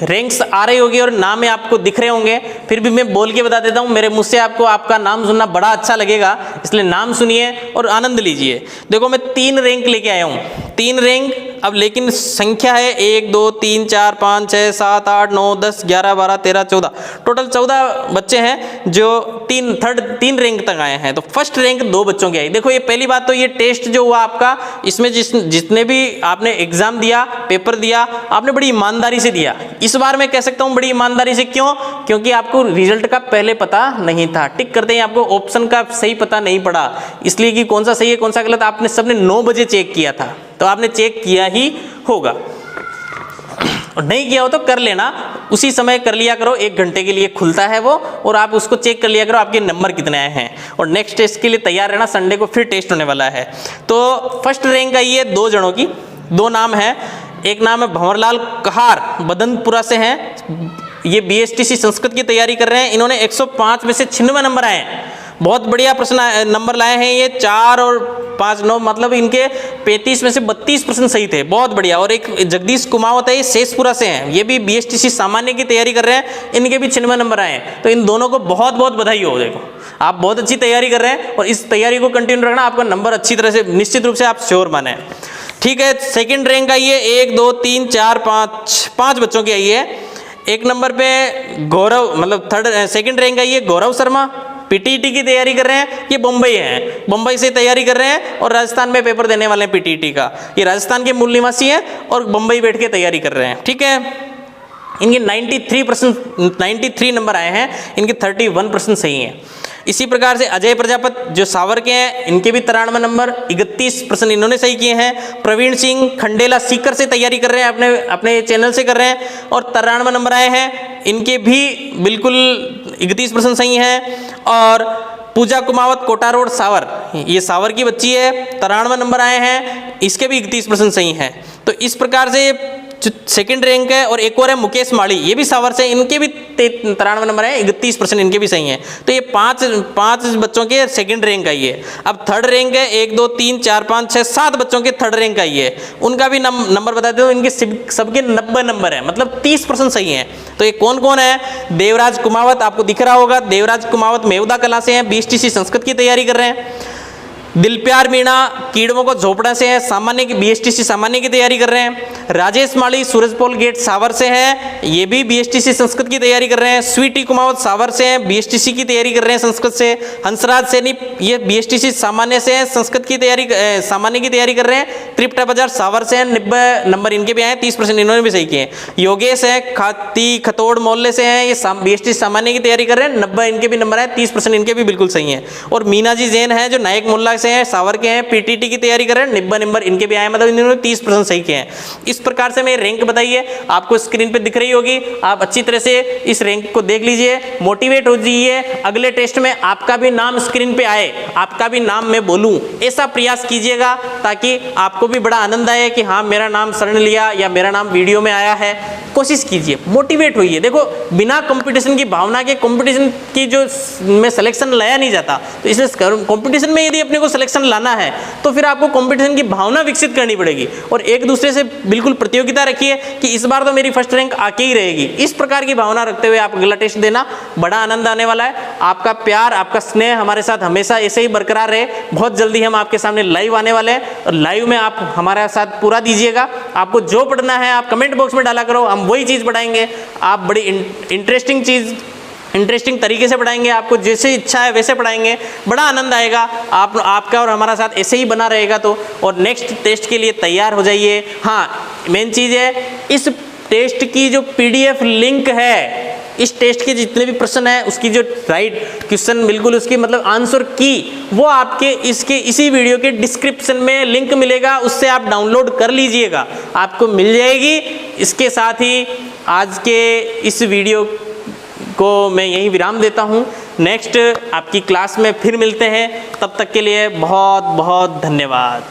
रैंक्स आ रही होगी और नाम में आपको दिख रहे होंगे। फिर भी मैं बोल के बता देता हूँ, मेरे मुँह से आपको आपका नाम सुनना बड़ा अच्छा लगेगा, इसलिए नाम सुनिए और आनंद लीजिए। देखो मैं 3 रैंक लेके आया हूँ, 3 रैंक। अब लेकिन संख्या है 1 2 3 4 5 6 7 8 9 10 11 12 13 14, टोटल 14 बच्चे हैं जो 3 रैंक तक आए हैं। तो फर्स्ट रैंक 2 बच्चों की आई। देखो ये पहली बात तो ये टेस्ट जो हुआ आपका, इसमें जितने भी आपने एग्जाम दिया, पेपर दिया, आपने बड़ी ईमानदारी से दिया। इस बार मैं कह सकता हूँ बड़ी ईमानदारी से। क्यों? क्योंकि आपको रिजल्ट का पहले पता नहीं था, टिक करते ही आपको ऑप्शन का सही पता नहीं पड़ा, इसलिए कि कौन सा सही है कौन सा गलत आपने सबने 9 बजे चेक किया था, तो आपने चेक किया ही होगा। और नहीं किया हो तो कर लेना, उसी समय कर लिया करो, 1 घंटे के लिए खुलता है वो, और आप उसको चेक कर लिया करो आपके नंबर कितने आए हैं। और नेक्स्ट टेस्ट के लिए तैयार रहना, संडे को फिर टेस्ट होने वाला है। तो फर्स्ट रैंक आई है 2 जनों की, 2 नाम है। एक नाम है भंवरलाल कहार, बदनपुरा से हैं, ये BSTC संस्कृत की तैयारी कर रहे हैं। इन्होंने 105 में से 96 नंबर आए हैं, बहुत बढ़िया प्रश्न नंबर लाए हैं ये। 4 और 5 9 मतलब इनके 35 में से 32 प्रश्न सही थे, बहुत बढ़िया। और एक जगदीश कुमावत है, ये शेषपुरा से हैं, ये भी BSTC सामान्य की तैयारी कर रहे हैं, इनके भी 96 नंबर आए हैं। तो इन दोनों को बहुत बहुत बधाई हो। देखो आप बहुत अच्छी तैयारी कर रहे हैं और इस तैयारी को कंटिन्यू रखना, आपका नंबर अच्छी तरह से निश्चित रूप से आप श्योर माने। ठीक है, सेकेंड रैंक आई है 1 2 3 4 5 बच्चों की आई है। एक नंबर पे गौरव, मतलब सेकंड रैंक आई है गौरव शर्मा, PTET की तैयारी कर रहे हैं, ये मुंबई हैं, मुंबई से तैयारी कर रहे हैं और राजस्थान में पेपर देने वाले हैं PTET का। ये राजस्थान के मूल निवासी हैं और मुंबई बैठ के तैयारी कर रहे हैं। ठीक है, इनके 93 नंबर आए हैं, इनके 31% सही हैं। इसी प्रकार से अजय प्रजापति जो सावर के हैं, इनके भी 93 नंबर, 31% इन्होंने सही किए हैं। प्रवीण सिंह खंडेला सीकर से तैयारी कर रहे हैं, अपने चैनल से कर रहे हैं और 93 नंबर आए हैं, इनके भी बिल्कुल 31% सही हैं। और पूजा कुमावत कोटा रोड सावर, ये सावर की बच्ची है, 93 नंबर आए हैं, इसके भी 31% सही हैं। तो इस प्रकार से जो सेकेंड रैंक है। और एक और है मुकेश माड़ी, ये भी सावर से, इनके भी 93 नंबर है, 31% इनके भी सही हैं। तो ये पाँच बच्चों के सेकेंड रैंक आई है। अब थर्ड रैंक है 1 2 3 4 5 6 7 बच्चों के थर्ड रैंक आई है, उनका भी नंबर बता दो। इनके सबके 90 नंबर है, मतलब 30% सही हैं। तो ये कौन कौन है? देवराज कुमावत, आपको दिख रहा होगा, देवराज कुमावत मेवदा कला से हैं, BSTC संस्कृत की तैयारी कर रहे हैं। दिलप्यार मीणा कीड़ों को झोपड़ा से है, सामान्य की BSTC सामान्य की तैयारी कर रहे हैं। राजेश माली सूरजपोल गेट सावर से है, ये भी BSTC संस्कृत की तैयारी कर रहे हैं। स्वीटी कुमावत सावर से हैं, BSTC की तैयारी कर रहे हैं संस्कृत से। हंसराज सैनी ये BSTC सामान्य से हैं, संस्कृत की तैयारी सामान्य की तैयारी कर रहे हैं। त्रिपटा बाजार सावर से हैं, 90 नंबर इनके भी आए, 30% इन्होंने भी सही किए हैं। योगेश है खतोड़ मोहल्ले से हैं, ये BSTC सामान्य की तैयारी कर रहे हैं, 90 इनके भी नंबर आए, 30% इनके भी बिल्कुल सही हैं। और मीना जी जैन है जो नायक मोहल्ला से हैं, सावर के हैं, PTET की तैयारी कर रहे हैं, 90 नंबर इनके भी आए, मतलब इन्होंने 30% सही किए हैं। इस प्रकार से मैं रैंक बताइए, आपको स्क्रीन पे दिख रही होगी, आप अच्छी तरह से इस रैंक को देख लीजिए, मोटिवेट हो जाइए। अगले टेस्ट में आपका भी नाम स्क्रीन पे आए, आपका भी नाम मैं बोलूं, ऐसा प्रयास कीजिएगा ताकि आपको भी बड़ा आनंद आए कि हाँ मेरा नाम शरण लिया या मेरा नाम वीडियो में आया है। कोशिश कीजिए, मोटिवेट होइए। देखो बिना कंपटीशन की भावना के कंपटीशन की जो में सिलेक्शन लाया नहीं जाता, तो इसमें कंपटीशन में यदि अपने को सिलेक्शन लाना है तो फिर आपको कंपटीशन की भावना विकसित करनी पड़ेगी और एक दूसरे से बिल्कुल प्रतियोगिता रखिए कि इस बार तो मेरी फर्स्ट रैंक आके ही रहेगी। इस प्रकार की भावना रखते हुए आप अगला टेस्ट देना, बड़ा आनंद आने वाला है। आपका प्यार, आपका स्नेह हमारे साथ हमेशा ऐसे ही बरकरार रहे। बहुत जल्दी हम आपके सामने लाइव आने वाले हैं और लाइव में आप हमारे साथ पूरा दीजिएगा। आपको जो पढ़ना है आप कमेंट बॉक्स में डाला करो, हम वही चीज़ पढ़ाएंगे। आप बड़ी इंटरेस्टिंग तरीके से पढ़ाएंगे, आपको जैसे इच्छा है वैसे पढ़ाएंगे, बड़ा आनंद आएगा। आपका और हमारा साथ ऐसे ही बना रहेगा। तो और नेक्स्ट टेस्ट के लिए तैयार हो जाइए। हाँ, मेन चीज़ है, इस टेस्ट की जो PDF लिंक है, इस टेस्ट के जितने भी प्रश्न है उसकी जो राइट क्वेश्चन बिल्कुल उसकी मतलब आंसर की, वो आपके इसी वीडियो के डिस्क्रिप्शन में लिंक मिलेगा, उससे आप डाउनलोड कर लीजिएगा, आपको मिल जाएगी। इसके साथ ही आज के इस वीडियो को मैं यहीं विराम देता हूँ। नेक्स्ट आपकी क्लास में फिर मिलते हैं, तब तक के लिए बहुत बहुत धन्यवाद।